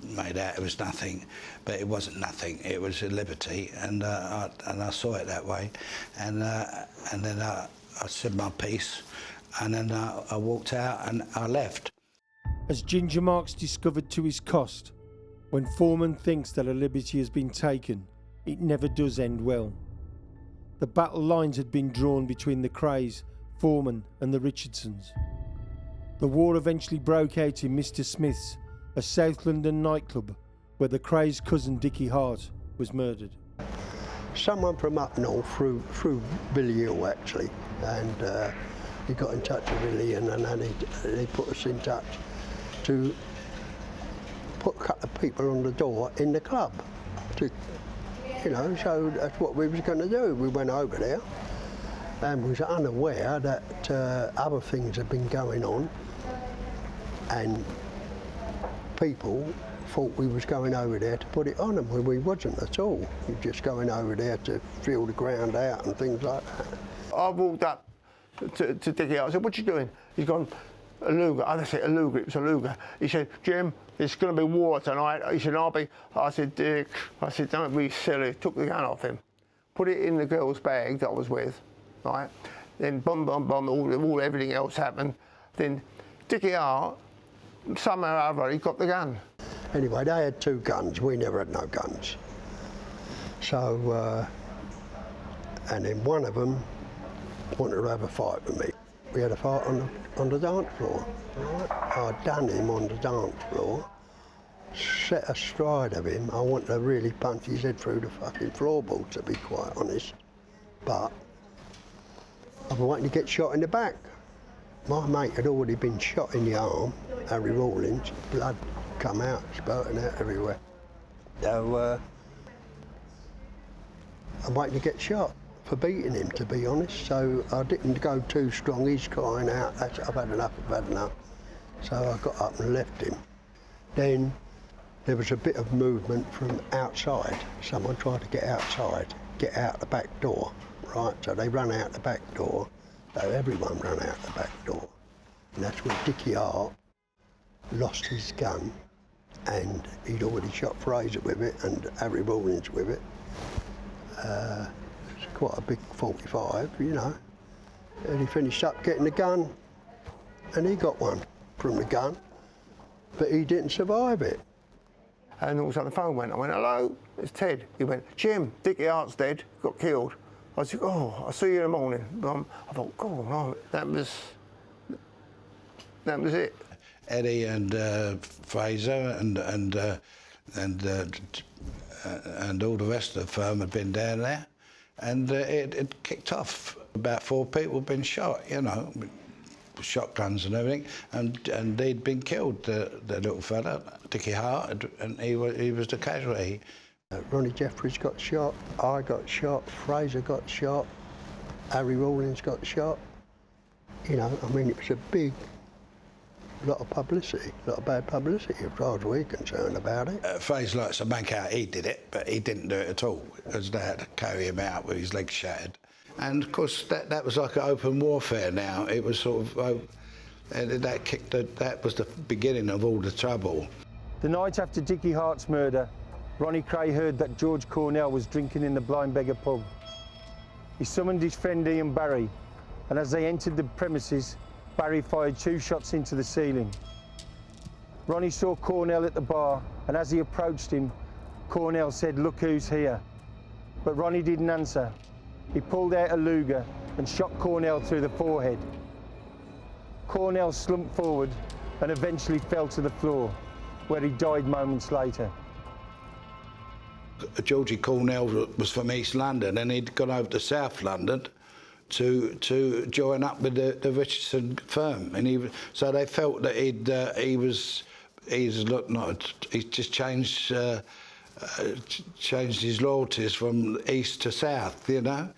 made out it was nothing, but it wasn't nothing. It was a liberty, and I saw it that way. And then I said my piece, and then I walked out and I left. As Ginger Marks discovered to his cost, when Foreman thinks that a liberty has been taken, it never does end well. The battle lines had been drawn between the Krays, Foreman and the Richardsons. The war eventually broke out in Mr. Smith's, a South London nightclub where the Krays' cousin Dickie Hart was murdered. Someone from up north, through Billy Hill actually, and he got in touch with Billy, and then he put us in touch to put a couple of people on the door in the club. To, you know, so that's what we was going to do. We went over there and was unaware that other things had been going on, and people thought we was going over there to put it on them, when we wasn't at all. We were just going over there to feel the ground out and things like that. I walked up to Dickie. I said, what you doing? He's gone, a Luger. I said, a Luger, it was a Luger. He said, Jim, it's going to be war tonight. He said, I said, Dick, I said, don't be silly. Took the gun off him, put it in the girl's bag that I was with, right? Then boom, boom, boom, everything else happened. Then Dickie Hart, somehow or other, he got the gun. Anyway, they had 2 guns. We never had no guns. So, and then one of them wanted to have a fight with me. We had a fight on the dance floor. Right? I'd done him on the dance floor, set astride of him. I wanted to really punch his head through the fucking floorboard, to be quite honest. But I was waiting to get shot in the back. My mate had already been shot in the arm, Harry Rawlins, blood come out, spurting out everywhere. So I'm waiting to get shot for beating him, to be honest. So I didn't go too strong. He's crying out, I've had enough, I've had enough. So I got up and left him. Then there was a bit of movement from outside. Someone tried to get outside, get out the back door, right? So they ran out the back door. So everyone ran out the back door. And that's when Dickie Hart lost his gun, and he'd already shot Fraser with it and Harry Rawlins with it. It's quite a big 45, you know. And he finished up getting the gun, and he got one from the gun, but he didn't survive it. And all of a sudden the phone went. I went, hello, it's Ted. He went, Jim, Dickie Hart's dead, got killed. I said, oh, I'll see you in the morning. I thought, oh, no, that was it. Eddie and Fraser and all the rest of the firm had been down there, and it kicked off. About 4 people had been shot, you know, with shotguns and everything, and they'd been killed. The little fella, Dickie Hart, and he was the casualty. Ronnie Jeffries got shot, I got shot, Fraser got shot, Harry Rawlins got shot. You know, I mean, it was a big lot of publicity, a lot of bad publicity as far as we're concerned about it. Fraser likes to make out he did it, but he didn't do it at all, because they had to carry him out with his legs shattered. And of course, that was like an open warfare now. It was sort of, that was the beginning of all the trouble. The night after Dickie Hart's murder, Ronnie Kray heard that George Cornell was drinking in the Blind Beggar pub. He summoned his friend Ian Barry, and as they entered the premises, Barry fired 2 shots into the ceiling. Ronnie saw Cornell at the bar, and as he approached him, Cornell said, "Look who's here." But Ronnie didn't answer. He pulled out a Luger and shot Cornell through the forehead. Cornell slumped forward and eventually fell to the floor, where he died moments later. Georgie Cornell was from East London, and he'd gone over to South London to join up with the Richardson firm, and so they felt that he was He's just changed his loyalties from east to south, you know.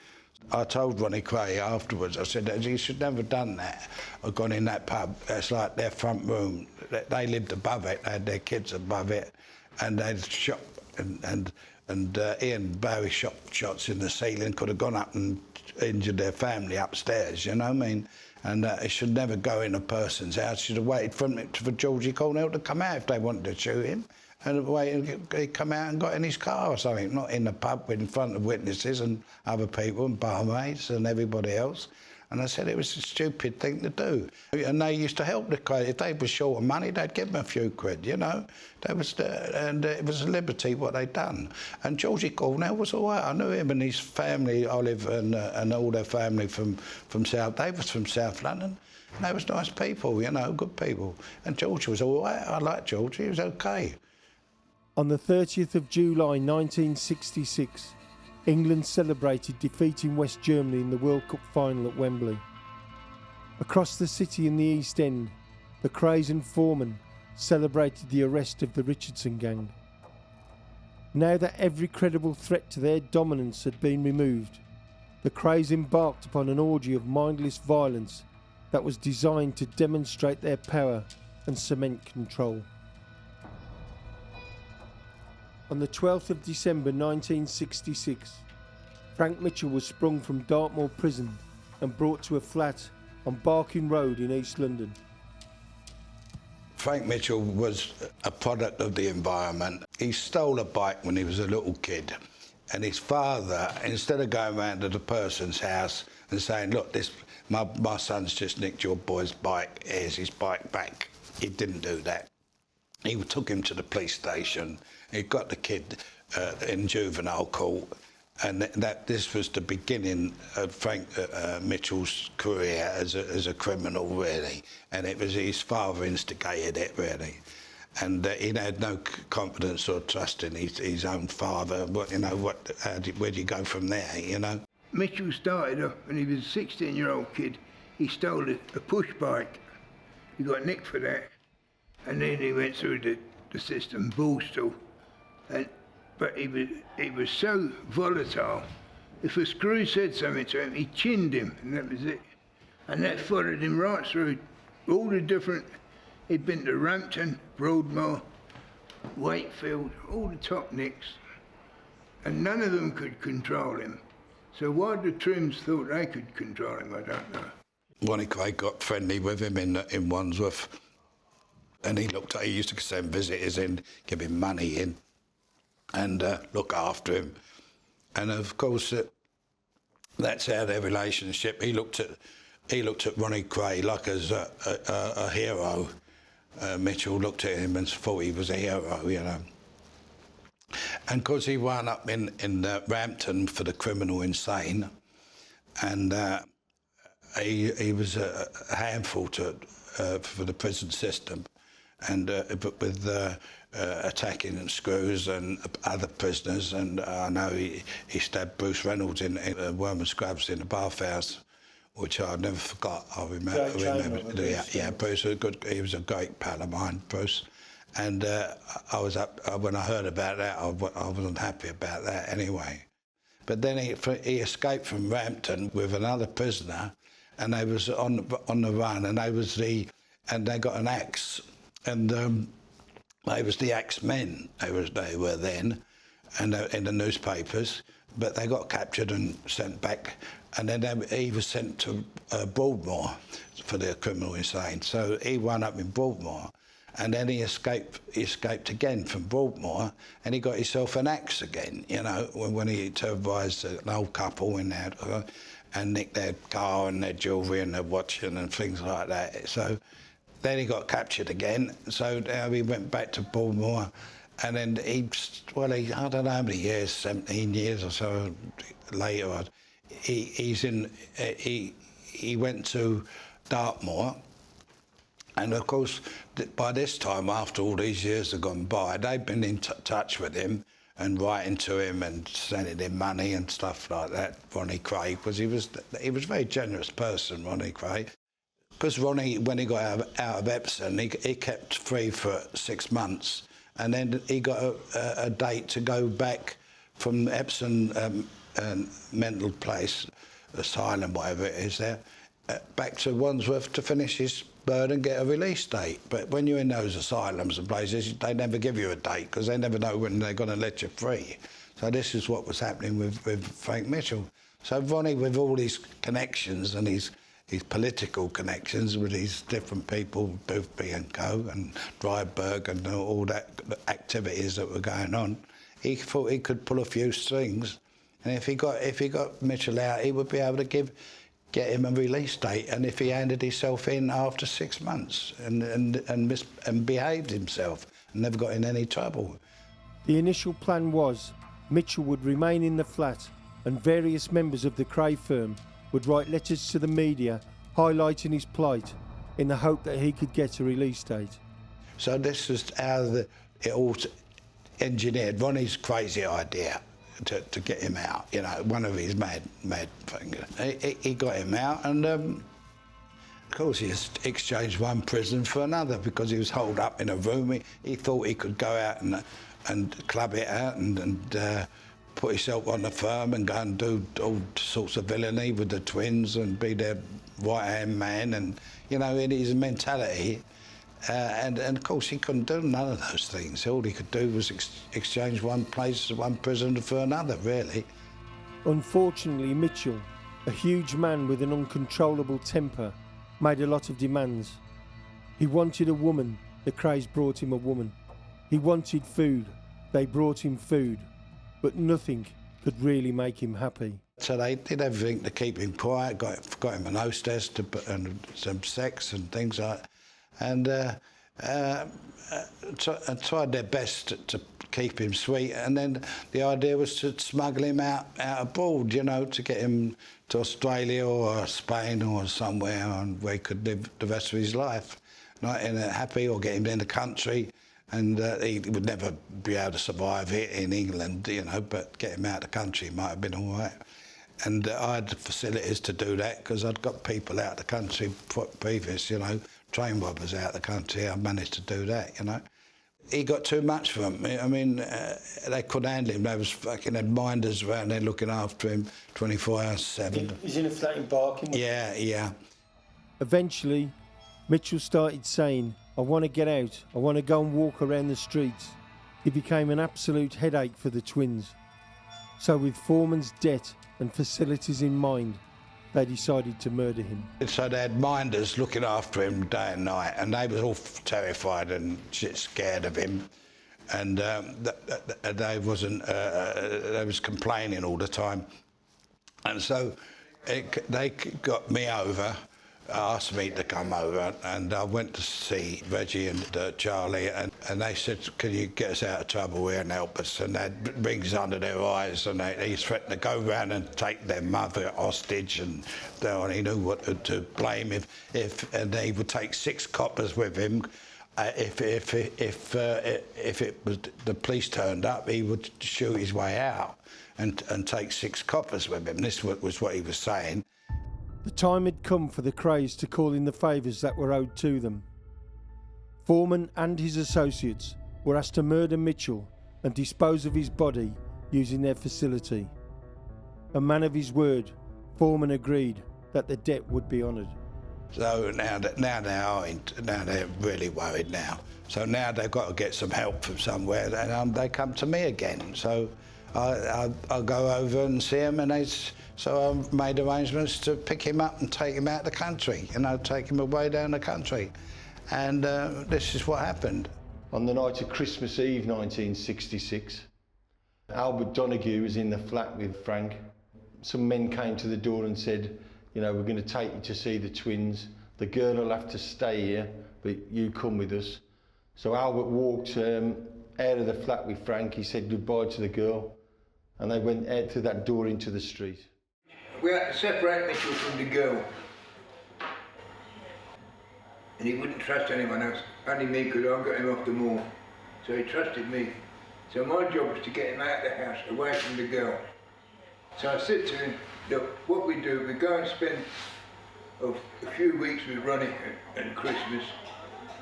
I told Ronnie Kray afterwards, I said, you should never have done that or gone in that pub. It's like their front room. They lived above it, they had their kids above it, and they'd shot, and Ian Barry shot shots in the ceiling, could have gone up and injured their family upstairs, you know what I mean? And it should never go in a person's house. Should have waited for George Cornell to come out if they wanted to shoot him, and waited, he'd come out and got in his car or something, not in the pub in front of witnesses and other people and barmaids and everybody else. And I said it was a stupid thing to do. And they used to help the Krays. If they were short of money, they'd give them a few quid, you know. And it was a liberty what they'd done. And George Cornell was all right. I knew him and his family, Olive and all their family from South. They was from South London. And they was nice people, you know, good people. And George was all right. I liked George. He was okay. On the 30th of July 1966, England celebrated defeating West Germany in the World Cup final at Wembley. Across the city in the East End, the Krays and Foreman celebrated the arrest of the Richardson gang. Now that every credible threat to their dominance had been removed, the Krays embarked upon an orgy of mindless violence that was designed to demonstrate their power and cement control. On the 12th of December 1966, Frank Mitchell was sprung from Dartmoor prison and brought to a flat on Barking Road in East London. Frank Mitchell was a product of the environment. He stole a bike when he was a little kid, and his father, instead of going round to the person's house and saying, look, my son's just nicked your boy's bike, here's his bike back, he didn't do that. He took him to the police station. He got the kid in juvenile court, and this was the beginning of Frank Mitchell's career as a criminal, really. And it was his father instigated it, really. And he had no confidence or trust in his own father. But you know, where do you go from there? You know. Mitchell started off when he was a 16-year-old kid. He stole a push bike. He got nicked for that. And then he went through the system, Borstal. But he was so volatile. If a screw said something to him, he chinned him, and that was it. And that followed him right through all the different. He'd been to Rampton, Broadmoor, Wakefield, all the top nicks, and none of them could control him. So why the Trims thought they could control him, I don't know. Ronnie Kray got friendly with him in Wandsworth. And he used to send visitors in, give him money in, and look after him. And of course, that's how their relationship. He looked at Ronnie Kray like as a hero. Mitchell looked at him and thought he was a hero, you know. And because he wound up in Rampton for the criminal insane, and he was a handful for the prison system. And with attacking and screws and other prisoners, and I know he stabbed Bruce Reynolds in Worm & Scrubs in the bathhouse, which I never forgot. I remember. Yeah, Bruce was a good. He was a great pal of mine, Bruce. And I was when I heard about that. I wasn't happy about that anyway. But then he escaped from Rampton with another prisoner, and they was on the run, and they got an axe. And they was the Axemen. They were then, and in the newspapers. But they got captured and sent back, and then he was sent to Broadmoor for the criminal insane. So he wound up in Broadmoor, and then he escaped again from Broadmoor, and he got himself an axe again. You know, when he terrorised an old couple in there and nicked their car and their jewellery and their watch and things like that. So. Then he got captured again, so he went back to Broadmoor, and then I don't know how many years, 17 years or so later, he went to Dartmoor, and of course, by this time, after all these years had gone by, they'd been in touch with him and writing to him and sending him money and stuff like that, Ronnie Kray, because he was a very generous person, Ronnie Kray. Because Ronnie, when he got out of Epsom, he kept free for 6 months, and then he got a date to go back from Epsom mental place, asylum, whatever it is there, back to Wandsworth to finish his bird and get a release date. But when you're in those asylums and places, they never give you a date because they never know when they're going to let you free. So this is what was happening with Frank Mitchell. So Ronnie, with all his connections and his political connections with these different people, Boothby and Co. and Dryburgh and all that activities that were going on, he thought he could pull a few strings, and if he got Mitchell out, he would be able to get him a release date. And if he handed himself in after 6 months and behaved himself and never got in any trouble. The initial plan was Mitchell would remain in the flat, and various members of the Kray firm would write letters to the media highlighting his plight in the hope that he could get a release date. So this is how it all engineered. Ronnie's crazy idea to get him out, you know, one of his mad things. He got him out, and of course he exchanged one prison for another because he was holed up in a room. He thought he could go out and club it out and put himself on the firm and go and do all sorts of villainy with the twins and be their right-hand man, and, you know, in his mentality. And of course he couldn't do none of those things. All he could do was exchange one prison for another, really. Unfortunately, Mitchell, a huge man with an uncontrollable temper, made a lot of demands. He wanted a woman, the Krays brought him a woman. He wanted food, they brought him food. But nothing could really make him happy. So they did everything to keep him quiet, got him an hostess and some sex and things like that. And tried their best to keep him sweet. And then the idea was to smuggle him out abroad, you know, to get him to Australia or Spain or somewhere where he could live the rest of his life, not in a happy, or get him in the country. And he would never be able to survive here in England, you know, but get him out of the country might have been all right. And I had the facilities to do that because I'd got people out of the country previous, you know, train robbers out of the country. I managed to do that, you know. He got too much for them. I mean, they couldn't handle him. They was fucking had minders around there looking after him 24 hours, 7. He's in a flat in Barking? Yeah. Eventually, Mitchell started saying, "I want to get out. I want to go and walk around the streets." He became an absolute headache for the twins. So with Foreman's debt and facilities in mind, they decided to murder him. So they had minders looking after him day and night, and they was all terrified and shit scared of him. And they was complaining all the time. And so they got me over, asked me to come over, and I went to see Reggie and Charlie, and they said, "Can you get us out of trouble here and help us?" And they had rings under their eyes, and he threatened to go round and take their mother hostage, and he knew what to blame if and he would take 6 coppers with him. If it was the police turned up, he would shoot his way out and take 6 coppers with him. This was what he was saying. The time had come for the Krays to call in the favours that were owed to them. Foreman and his associates were asked to murder Mitchell and dispose of his body using their facility. A man of his word, Foreman agreed that the debt would be honoured. So now they're really worried now. So now they've got to get some help from somewhere, and they come to me again. So I'll go over and see him, and so I made arrangements to pick him up and take him out of the country, you know, take him away down the country. And this is what happened. On the night of Christmas Eve 1966, Albert Donoghue was in the flat with Frank. Some men came to the door and said, "You know, we're going to take you to see the twins. The girl will have to stay here, but you come with us." So Albert walked out of the flat with Frank. He said goodbye to the girl, and they went out through that door into the street. We had to separate Mitchell from the girl. And he wouldn't trust anyone else, only me, because I got him off the moor. So he trusted me. So my job was to get him out of the house, away from the girl. So I said to him, "Look, what we do, we go and spend of a few weeks with Ronnie and Christmas,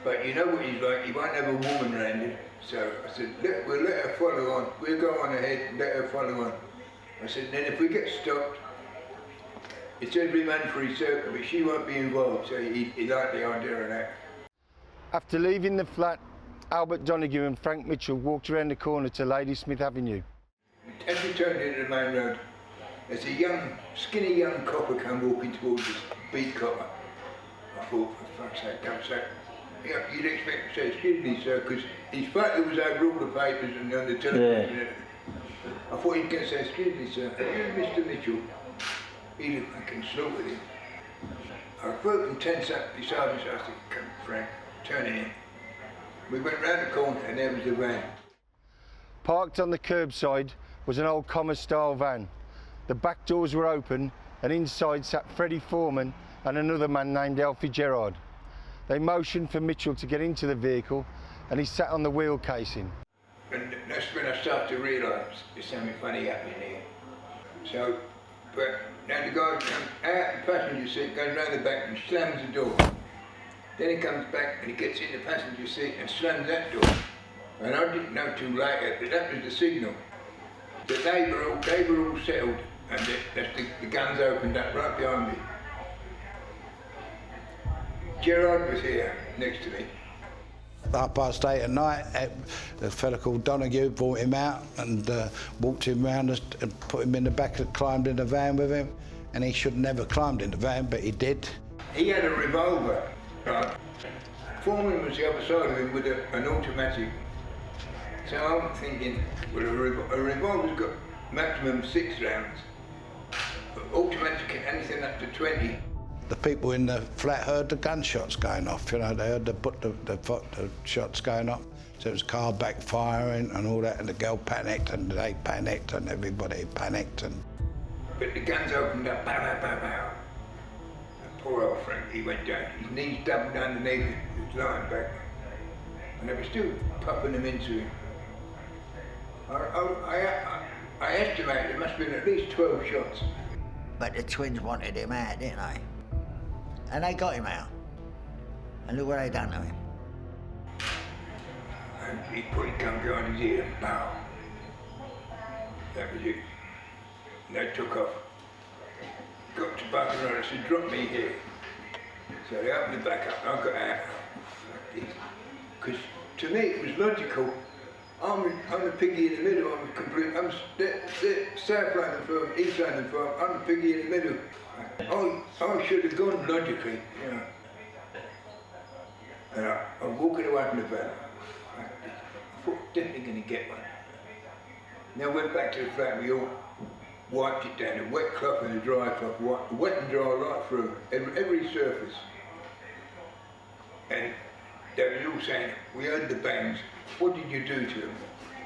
but you know what he's like, he won't have a woman around him. So I said, we'll let her follow on. We'll go on ahead and let her follow on. I said, then if we get stopped, it's every man for his circle, but she won't be involved. So he liked the idea of that. After leaving the flat, Albert Donoghue and Frank Mitchell walked around the corner to Ladysmith Avenue. As we turned into the main road, there's a young, skinny young copper come walking towards us, beat copper. I thought, for fuck's sake, don't say. You'd expect to say, excuse me, sir, because his photo was over all the papers and on the television and everything. I thought he'd go say, excuse me, sir, are you Mr. Mitchell? He'd have fucking slaughtered him. I broke him tense up beside us. I said, come, Frank, turn it in. We went round the corner and there was the van. Parked on the curbside was an old commerce-style van. The back doors were open and inside sat Freddie Foreman and another man named Alfie Gerard. They motioned for Mitchell to get into the vehicle and he sat on the wheel casing. And that's when I started to realise there's something funny happening here. So, but now the guy comes out the passenger seat, goes round the back and slams the door. Then he comes back and he gets in the passenger seat and slams that door. And I didn't know till later that that was the signal. That they were all settled and the guns opened up right behind me. Gerard was here next to me. 8:30 at night, a fella called Donoghue brought him out and walked him round and put him in the back and climbed in the van with him. And he should never climbed in the van, but he did. He had a revolver, right? Foreman was the other side of him with an automatic. So I'm thinking, well, a revolver's got maximum 6 rounds. But automatic, anything up to 20. The people in the flat heard the gunshots going off, you know, they heard the shots going off. So it was car backfiring and all that, and the girl panicked and they panicked and everybody panicked. But the guns opened up, pow, pow, pow, pow. And poor old Frank, he went down, his knees doubled underneath him, he was lying back. And they were still popping them into him. I estimate there must have been at least 12 shots. But the twins wanted him out, didn't they? And they got him out. And look what they done to him. And he put his gun behind his ear and pow. That was it. And they took off. Got to back and I said, drop me here. So they opened the back up and I got out. Because to me it was logical. I'm the piggy in the middle, I'm South London firm, East London firm, I'm the piggy in the middle. I should have gone logically, you know. And I'm walking away from the van. I thought, definitely going to get one. Now I went back to the flat, we all wiped it down, a wet cloth and a dry cloth, wet and dry right through, every surface. And they were all saying, we heard the bangs. What did you do to him?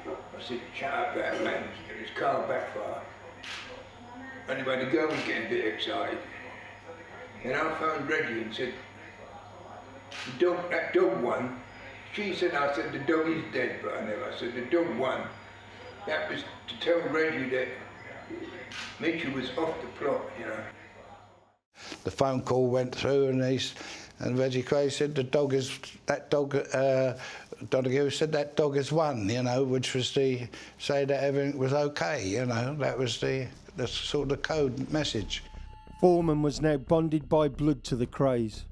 I said, shut up that bangs. It was car backfire. Anyway, the girl was getting a bit excited. Then I phoned Reggie and said, that dog won. She said, I said, the dog is dead, but I said, the dog won. That was to tell Reggie that Mitchell was off the plot, you know. The phone call went through and Reggie Kray said Donoghue said that dog has won, you know, which was to say that everything was okay, you know, that was the sort of code message. Foreman was now bonded by blood to the Krays.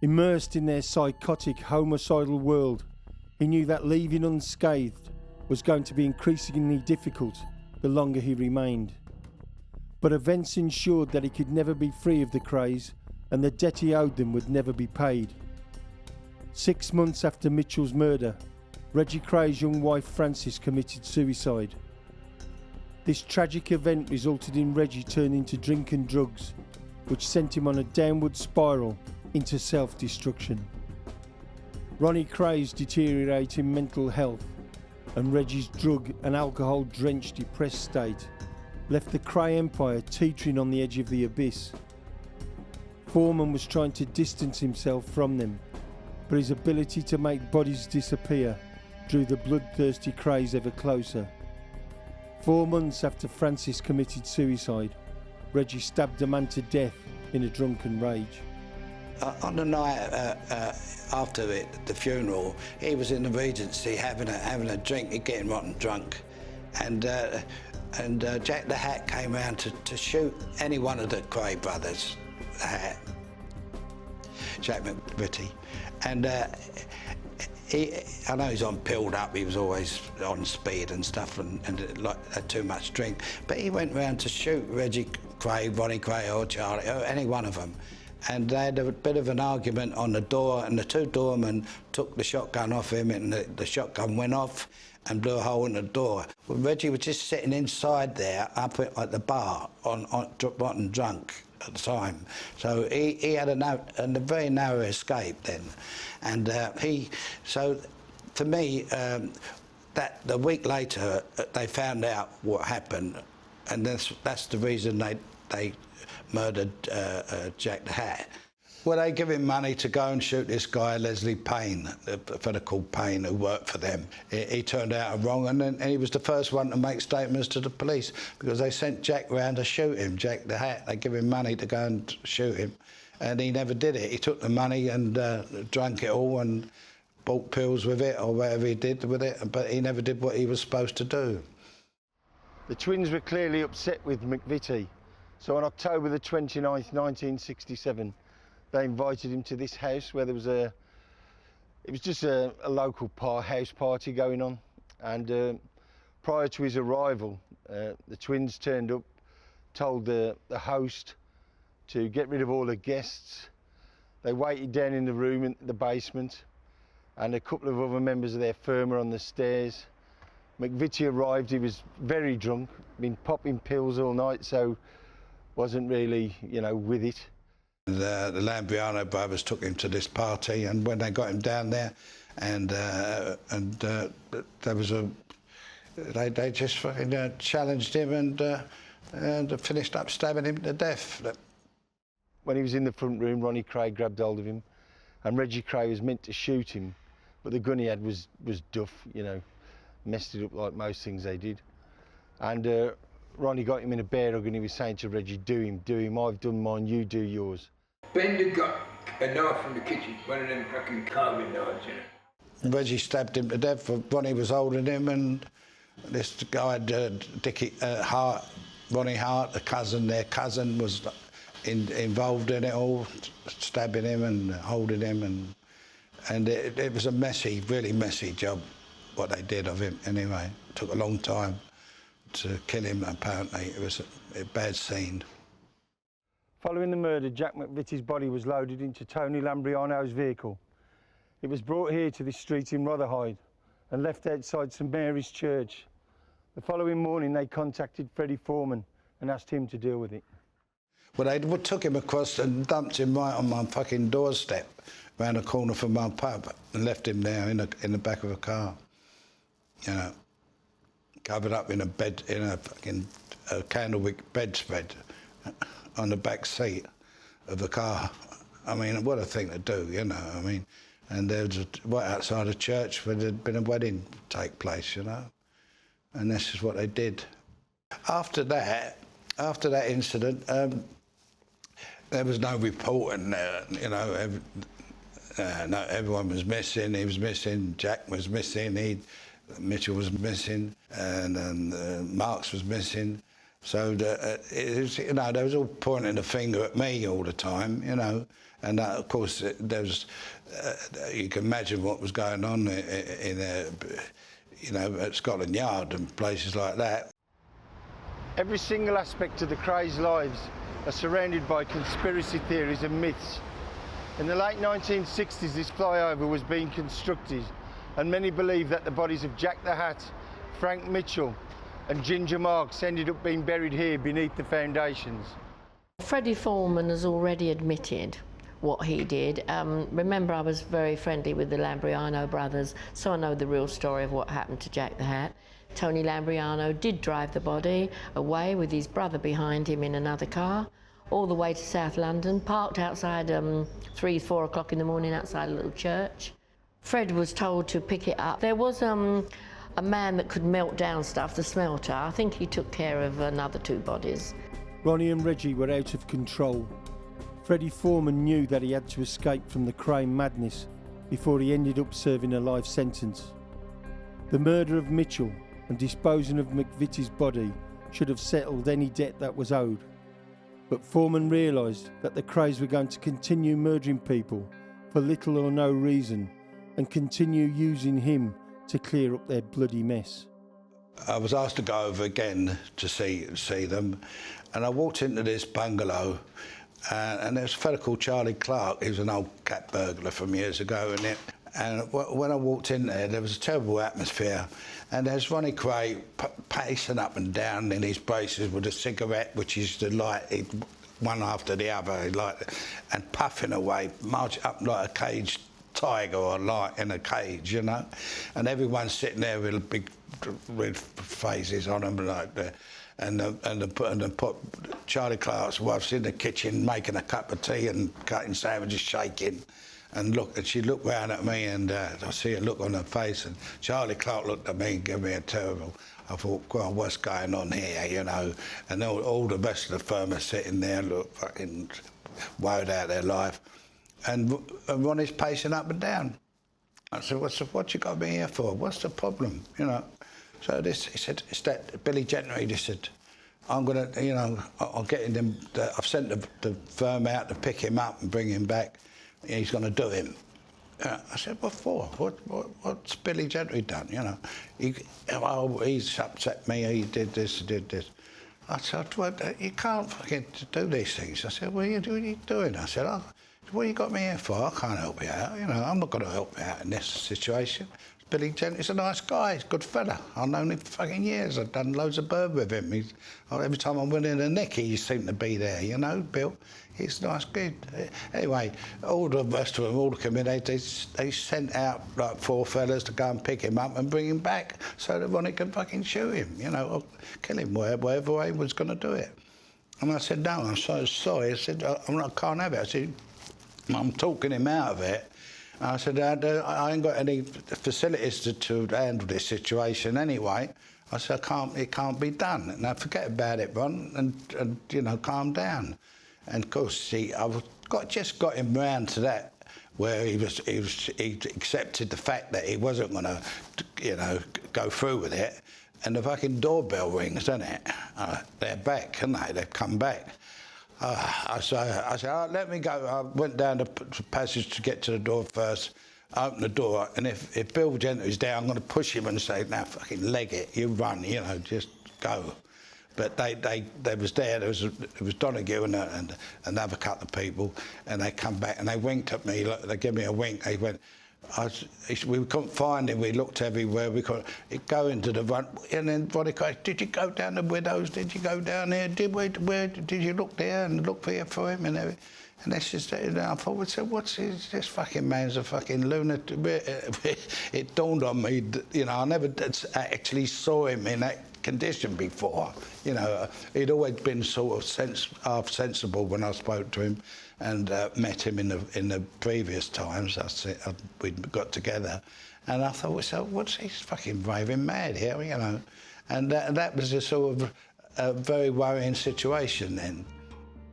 Immersed in their psychotic, homicidal world, he knew that leaving unscathed was going to be increasingly difficult the longer he remained. But events ensured that he could never be free of the Krays, and the debt he owed them would never be paid. 6 months after Mitchell's murder, Reggie Kray's young wife Frances committed suicide. This tragic event resulted in Reggie turning to drink and drugs, which sent him on a downward spiral into self-destruction. Ronnie Kray's deteriorating mental health and Reggie's drug and alcohol-drenched depressed state left the Kray empire teetering on the edge of the abyss. Foreman was trying to distance himself from them, but his ability to make bodies disappear drew the bloodthirsty Krays ever closer. 4 months after Francis committed suicide, Reggie stabbed a man to death in a drunken rage. On the night after the funeral, he was in the Regency having a drink, getting rotten drunk, and Jack the Hat came round to shoot any one of the Kray brothers, the Hat, Jack McVitty, and I know he's on pilled up, he was always on speed and stuff and had too much drink, but he went round to shoot Reggie Kray, Ronnie Kray or Charlie, or any one of them. And they had a bit of an argument on the door, and the two doormen took the shotgun off him, and the shotgun went off and blew a hole in the door. Well, Reggie was just sitting inside there, up at the bar, rotten drunk at the time. So he had a very narrow escape then. And so for me, that the week later, they found out what happened, and that's the reason they murdered Jack the Hat. Well, they give him money to go and shoot this guy, Leslie Payne, a fella called Payne, who worked for them. He turned out wrong, and he was the first one to make statements to the police because they sent Jack round to shoot him, Jack the Hat. They give him money to go and shoot him, and he never did it. He took the money and drank it all and bought pills with it or whatever he did with it, but he never did what he was supposed to do. The twins were clearly upset with McVitty, so on October the 29th, 1967, they invited him to this house where there was it was just a local house party going on, and prior to his arrival, the twins turned up, told the host to get rid of all the guests. They waited down in the room in the basement, and a couple of other members of their firm were on the stairs. McVitty arrived, he was very drunk, been popping pills all night, so wasn't really, with it. The Lambriano brothers took him to this party, and when they got him down there, there was they just fucking challenged him and finished up stabbing him to death. When he was in the front room, Ronnie Kray grabbed hold of him, and Reggie Kray was meant to shoot him, but the gun he had was duff, messed it up like most things they did. And Ronnie got him in a bear hug and he was saying to Reggie, do him, I've done mine, you do yours. Bender got a knife from the kitchen, one of them fucking carving knives, Reggie stabbed him to death. Ronnie was holding him, and this guy, Ronnie Hart, their cousin, was involved in it all, stabbing him and holding him, and it was a really messy job, what they did of him anyway. It took a long time to kill him, apparently. It was a bad scene. Following the murder, Jack McVitty's body was loaded into Tony Lambriano's vehicle. It was brought here to this street in Rotherhithe and left outside St Mary's Church. The following morning, they contacted Freddie Foreman and asked him to deal with it. Well, they took him across and dumped him right on my fucking doorstep, round the corner from my pub, and left him there in the back of a car, covered up in a bed, in a fucking candlewick bedspread on the back seat of the car. I mean, what a thing to do, And there was right outside a church where there'd been a wedding take place, And this is what they did. After that incident, there was no reporting there, no, everyone was missing. He was missing, Jack was missing, Mitchell was missing, and Marks was missing. So it was, they was all pointing the finger at me all the time, And of course, there was, you can imagine what was going on at Scotland Yard and places like that. Every single aspect of the Krays' lives are surrounded by conspiracy theories and myths. In the late 1960s, this flyover was being constructed, and many believe that the bodies of Jack the Hat, Frank Mitchell, and Ginger Marks ended up being buried here beneath the foundations. Freddie Foreman has already admitted what he did. Remember, I was very friendly with the Lambriano brothers, so I know the real story of what happened to Jack the Hat. Tony Lambriano did drive the body away with his brother behind him in another car, all the way to South London, parked outside 3-4 o'clock in the morning outside a little church. Fred was told to pick it up. There was a man that could melt down stuff, the smelter. I think he took care of another 2 bodies. Ronnie and Reggie were out of control. Freddie Foreman knew that he had to escape from the Kray madness before he ended up serving a life sentence. The murder of Mitchell and disposing of McVitty's body should have settled any debt that was owed. But Foreman realised that the Krays were going to continue murdering people for little or no reason and continue using him to clear up their bloody mess. I was asked to go over again to see them, and I walked into this bungalow, and there was a fella called Charlie Clark. He was an old cat burglar from years ago, and when I walked in there was a terrible atmosphere, and there's Ronnie Kray pacing up and down in his braces with a cigarette, which he used to light one after the other, and puffing away, marching up like a caged tiger or a lion in a cage, you know, and everyone's sitting there with big red faces on them like that. And put Charlie Clark's wife's in the kitchen making a cup of tea and cutting sandwiches, shaking. And she looked round at me, and I see a look on her face, and Charlie Clark looked at me and gave me a terrible. I thought, God, what's going on here, you know? And all the rest of the firm are sitting there, look fucking worried out their life. And Ronnie's pacing up and down. I said, what you got me here for? What's the problem, you know? So he said, it's that Billy Gentry. He said, I'm going to, you know, I'll get him. I've sent the firm out to pick him up and bring him back. He's going to do him. I said, what for? What's Billy Gentry done, you know? He's upset me, he did this, he did this. I said, well, you can't fucking do these things. I said, what are you doing? I said, what you got me here for? I can't help you out, you know, I'm not going to help you out in this situation. Billy Gentry's a nice guy, he's a good fella. I've known him for fucking years. I've done loads of bird with him. Every time I went in a nick, he seemed to be there, you know, Bill. He's a nice kid. Anyway, all the rest of them, all the committee, they sent out like 4 fellas to go and pick him up and bring him back so that Ronnie could fucking shoot him, you know, or kill him, wherever way was going to do it. And I said, no, I'm so sorry. I said, I can't have it. I said, I'm talking him out of it. I said, I ain't got any facilities to handle this situation anyway. I said, it can't be done. Now, forget about it, Ron, and you know, calm down. And, of course, see, I've just got him round to that where he accepted the fact that he wasn't going to, you know, go through with it. And the fucking doorbell rings, doesn't it? They're back, aren't they? They've come back. I said, all right, let me go. I went down the passage to get to the door first, opened the door, and if Bill Gentry's there, I'm going to push him and say, now fucking leg it, you run, you know, just go. But they was there, there was Donahue and another couple of people, and they come back and they winked at me, they gave me a wink, they went, we couldn't find him, we looked everywhere, we couldn't go into the front, and then Ronnie goes, did you go down the Widows, did you go down there, where did you look there and look for him and everything? And that's just, and I thought, so what's this fucking man's a fucking lunatic. It dawned on me, you know, I never actually saw him in that condition before. You know, he'd always been sort of half sensible when I spoke to him and met him in the previous times we'd got together. And I thought, so what's he fucking raving mad here, you know? And that was a sort of a very worrying situation then.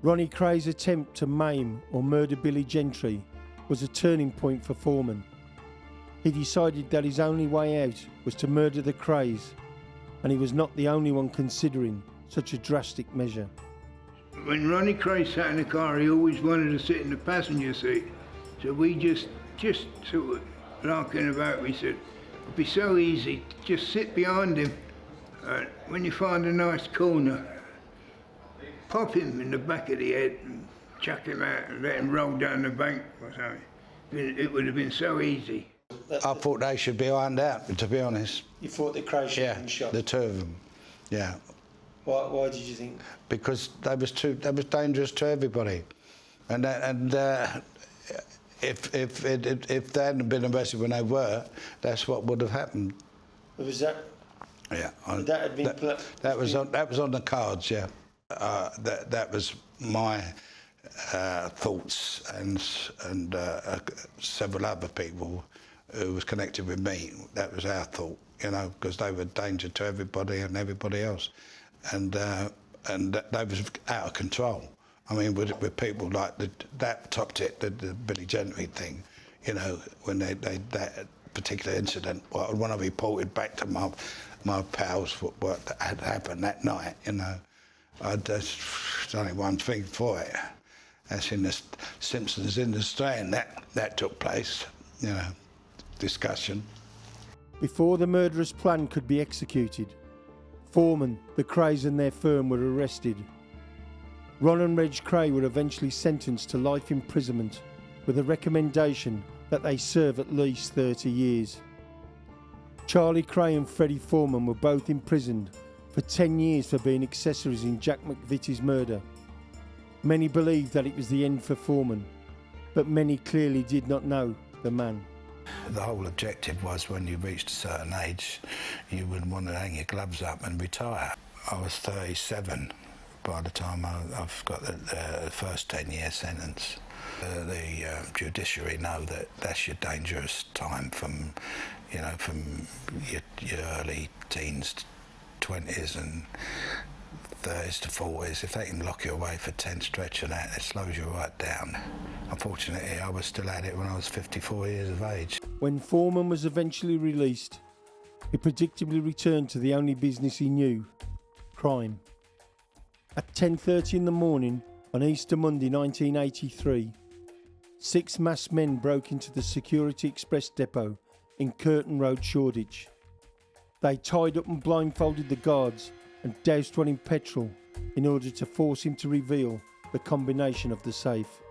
Ronnie Kray's attempt to maim or murder Billy Gentry was a turning point for Foreman. He decided that his only way out was to murder the Krays, and he was not the only one considering such a drastic measure. When Ronnie Kray sat in the car, he always wanted to sit in the passenger seat. So we just sort of larking about, we said, it'd be so easy, just sit behind him. When you find a nice corner, pop him in the back of the head and chuck him out and let him roll down the bank or something. It would have been so easy. I thought they should be ironed out, to be honest. You thought the Kray should have been shot? The 2 of them, yeah. Why did you think? Because they was dangerous to everybody, and if they hadn't been arrested when they were, that's what would have happened. Was that? Yeah. That had been. That was on the cards, yeah. That was my thoughts and several other people who was connected with me. That was our thought, you know, because they were a danger to everybody and everybody else, and they was out of control. I mean, with people like that topped it, the Billy Gentry thing, you know, when they that particular incident. Well, when I reported back to my pals what had happened that night, you know, there's only one thing for it. That's in the Simpsons in the Strand. That took place, you know, discussion. Before the murderous plan could be executed, Foreman, the Krays and their firm were arrested. Ron and Reg Kray were eventually sentenced to life imprisonment with a recommendation that they serve at least 30 years. Charlie Kray and Freddie Foreman were both imprisoned for 10 years for being accessories in Jack McVitty's murder. Many believed that it was the end for Foreman, but many clearly did not know the man. The whole objective was when you reached a certain age, you would want to hang your gloves up and retire. I was 37 by the time I've got the first 10-year sentence. The judiciary know that that's your dangerous time from your early teens, 20s and 30s to 40s. If they can lock you away for 10 stretch of that, it slows you right down. Unfortunately, I was still at it when I was 54 years of age. When Foreman was eventually released, he predictably returned to the only business he knew, crime. At 10:30 in the morning on Easter Monday 1983, 6 masked men broke into the Security Express depot in Curtin Road, Shoreditch. They tied up and blindfolded the guards and doused one in petrol in order to force him to reveal the combination of the safe.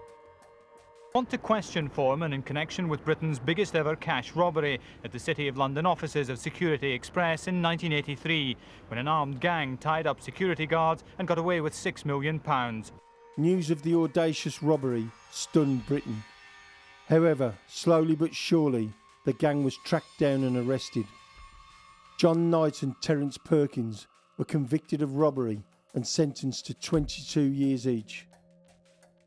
I want to question Foreman in connection with Britain's biggest ever cash robbery at the City of London offices of Security Express in 1983, when an armed gang tied up security guards and got away with £6 million. News of the audacious robbery stunned Britain. However, slowly but surely, the gang was tracked down and arrested. John Knight and Terence Perkins were convicted of robbery and sentenced to 22 years each.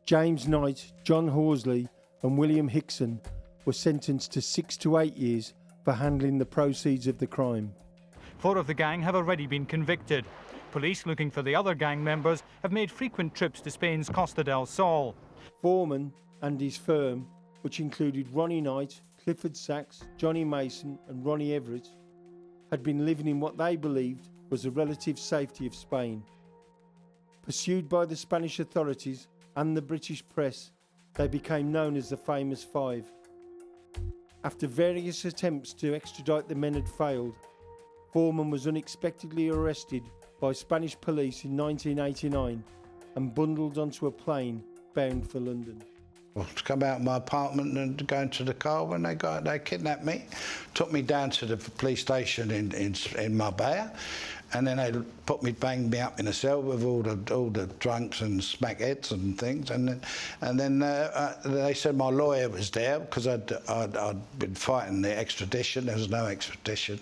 James Knight, John Horsley and William Hickson were sentenced to 6 to 8 years for handling the proceeds of the crime. 4 of the gang have already been convicted. Police looking for the other gang members have made frequent trips to Spain's Costa del Sol. Foreman and his firm, which included Ronnie Knight, Clifford Sachs, Johnny Mason and Ronnie Everett, had been living in what they believed was the relative safety of Spain. Pursued by the Spanish authorities and the British press, they became known as the Famous Five. After various attempts to extradite the men had failed, Foreman was unexpectedly arrested by Spanish police in 1989 and bundled onto a plane bound for London. Well, to come out of my apartment and go into the car when they kidnapped me, took me down to the police station in Marbella, and then they banged me up in a cell with all the drunks and smackheads and things, and then they said my lawyer was there because I'd been fighting the extradition. There was no extradition,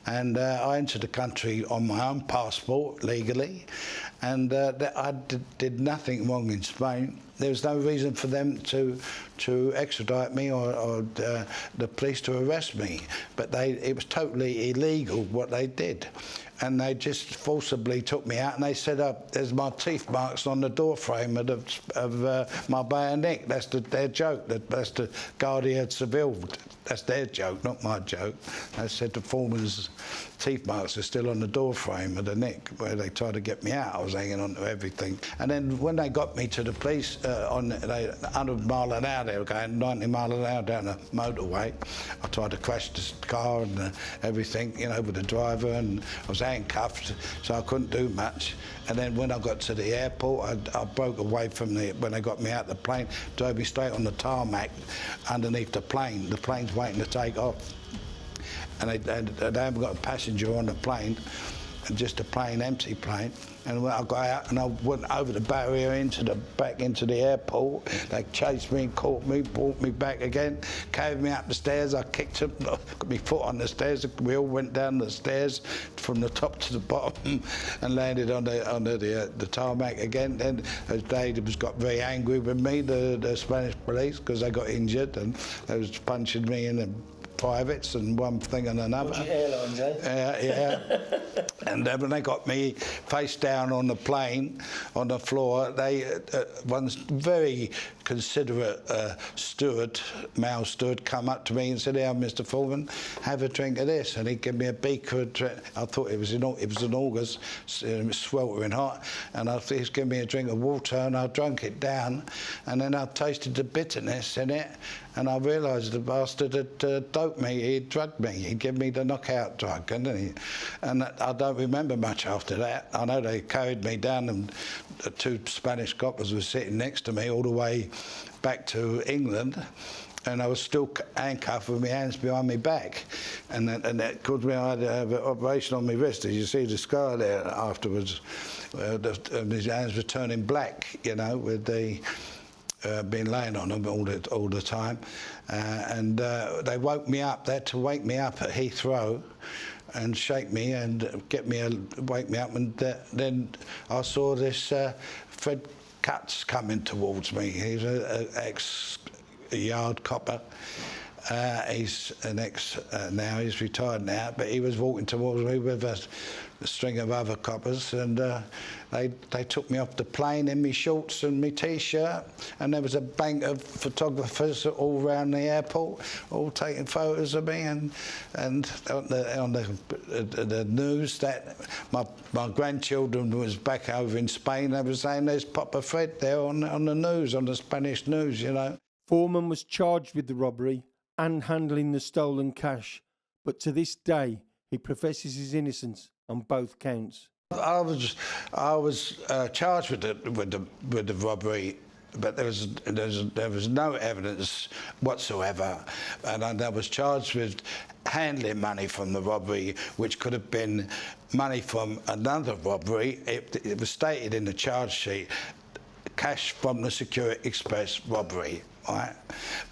and I entered the country on my own passport legally, and I did nothing wrong in Spain. There was no reason for them to extradite me or the police to arrest me, but it was totally illegal what they did. And they just forcibly took me out and they said, there's my teeth marks on the door frame of my bayonet. That's their joke. That's the Guardia Civil. That's their joke, not my joke. They said the foreman's teeth marks are still on the door frame of the neck where they tried to get me out. I was hanging on to everything. And then when they got me to the police, 100 mile an hour, they were going 90 mile an hour down the motorway. I tried to crash the car and everything, with the driver, and I was handcuffed, so I couldn't do much. And then when I got to the airport, I broke away from when they got me out the plane, drove me straight on the tarmac underneath the plane. The plane's waiting to take off. And they haven't got a passenger on the plane, just a plain, empty plane. And when I got out and I went over the barrier back into the airport, they chased me and caught me, brought me back again, carried me up the stairs. I kicked them, got my foot on the stairs. We all went down the stairs from the top to the bottom and landed on the tarmac again. Then they got very angry with me, the Spanish police, because they got injured and they was punching me in the privates and one thing and another. Budget Airlines, eh? Yeah. And when they got me face down on the plane, on the floor, one very considerate steward, male steward, come up to me and said, "Here, Mr. Foreman, have a drink of this." And he gave me a beaker of drink. I thought it was in August, sweltering hot, and I thought he was giving me a drink of water, and I drank it down, and then I tasted the bitterness in it, and I realised the bastard had doped me. He'd drugged me. He'd given me the knockout drug, didn't he? And I don't remember much after that. I know they carried me down, and the two Spanish coppers were sitting next to me all the way back to England, and I was still handcuffed with my hands behind my back, and that caused me, I had to have an operation on my wrist. As you see the scar there afterwards, his hands were turning black, you know, with the been laying on them all the time, and they woke me up. They had to wake me up at Heathrow and shake me and wake me up, and then I saw this Fred Cutts coming towards me. He's an ex-yard copper. He's an now, he's retired now, but he was walking towards me with a string of other coppers, and they took me off the plane in my shorts and my T-shirt, and there was a bank of photographers all around the airport, all taking photos of me, and on the news that my grandchildren was back over in Spain. They were saying there's Papa Fred there on the news, on the Spanish news, you know. Foreman was charged with the robbery and handling the stolen cash, but to this day he professes his innocence on both counts. I was charged with the robbery, but there was no evidence whatsoever, and I was charged with handling money from the robbery, which could have been money from another robbery. It was stated in the charge sheet, cash from the Security Express robbery, right?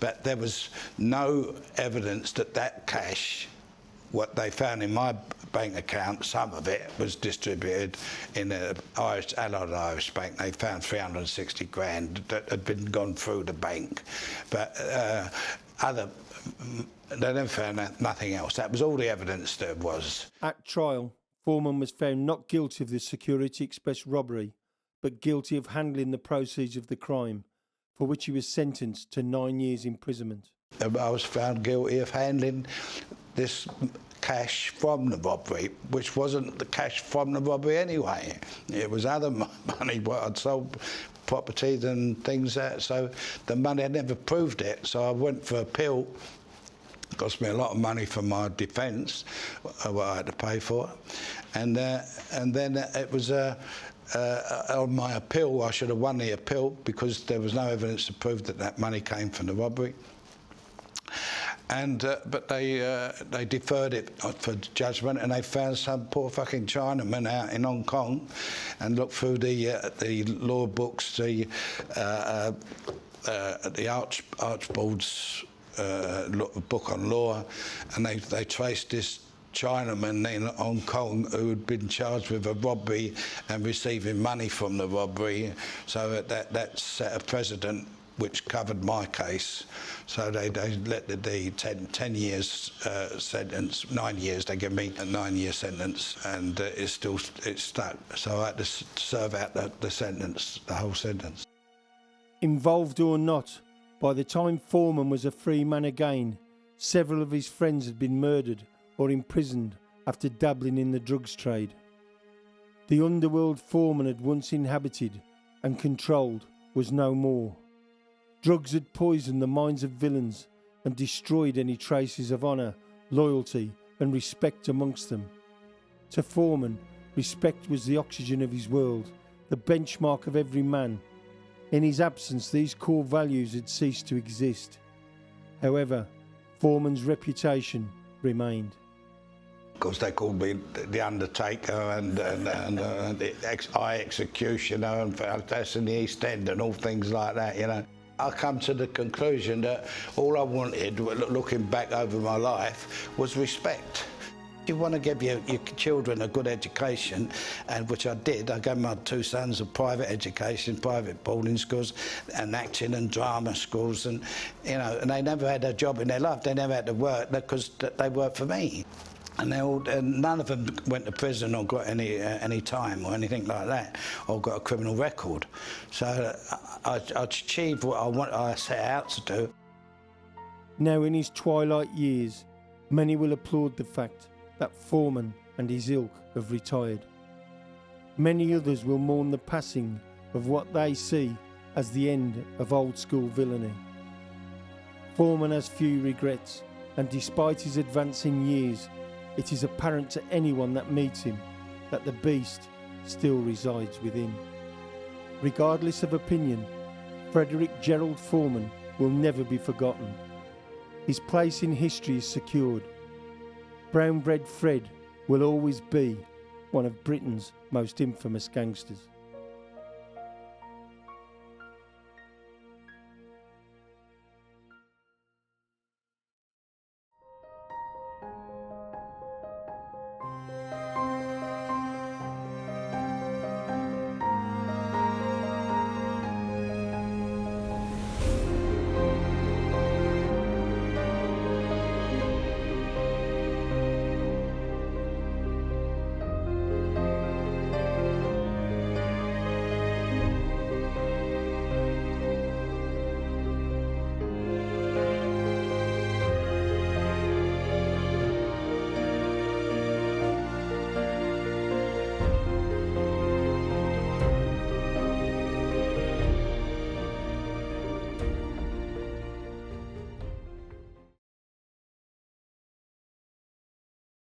But there was no evidence that cash, what they found in my bank account, some of it was distributed in an Allied Irish bank. They found 360 grand that had gone through the bank, but they never found nothing else. That was all the evidence there was. At trial, Foreman was found not guilty of the Security Express robbery, but guilty of handling the proceeds of the crime, for which he was sentenced to 9 years imprisonment. I was found guilty of handling this cash from the robbery, which wasn't the cash from the robbery anyway. It was other money, what I'd sold, properties and things that, so the money, I never proved it, so I went for appeal. It cost me a lot of money for my defence, what I had to pay for, and then it was on my appeal, I should have won the appeal because there was no evidence to prove that money came from the robbery. And but they deferred it for judgment, and they found some poor fucking Chinaman out in Hong Kong, and looked through the law books, the Archbold's book on law, and they traced this Chinaman in Hong Kong who had been charged with a robbery and receiving money from the robbery, so that set a precedent which covered my case. So they let the 10 years sentence, 9 years, they give me a 9-year sentence, and it stuck. So I had to serve out the sentence, the whole sentence. Involved or not, by the time Foreman was a free man again, several of his friends had been murdered or imprisoned after dabbling in the drugs trade. The underworld Foreman had once inhabited and controlled was no more. Drugs had poisoned the minds of villains and destroyed any traces of honour, loyalty and respect amongst them. To Foreman, respect was the oxygen of his world, the benchmark of every man. In his absence, these core values had ceased to exist. However, Foreman's reputation remained. Because they called me the Undertaker and the Eye Executioner and that's in the East End and all things like that, you know. I come to the conclusion that all I wanted, looking back over my life, was respect. You want to give your children a good education, and which I did. I gave my two sons a private education, private boarding schools, and acting and drama schools, and and they never had a job in their life. They never had to work because they worked for me. And none of them went to prison or got any time or anything like that, or got a criminal record. So I achieved what I set out to do. Now in his twilight years, many will applaud the fact that Foreman and his ilk have retired. Many others will mourn the passing of what they see as the end of old school villainy. Foreman has few regrets, and despite his advancing years, it is apparent to anyone that meets him that the beast still resides within. Regardless of opinion, Frederick Gerald Foreman will never be forgotten. His place in history is secured. Brown Bread Fred will always be one of Britain's most infamous gangsters.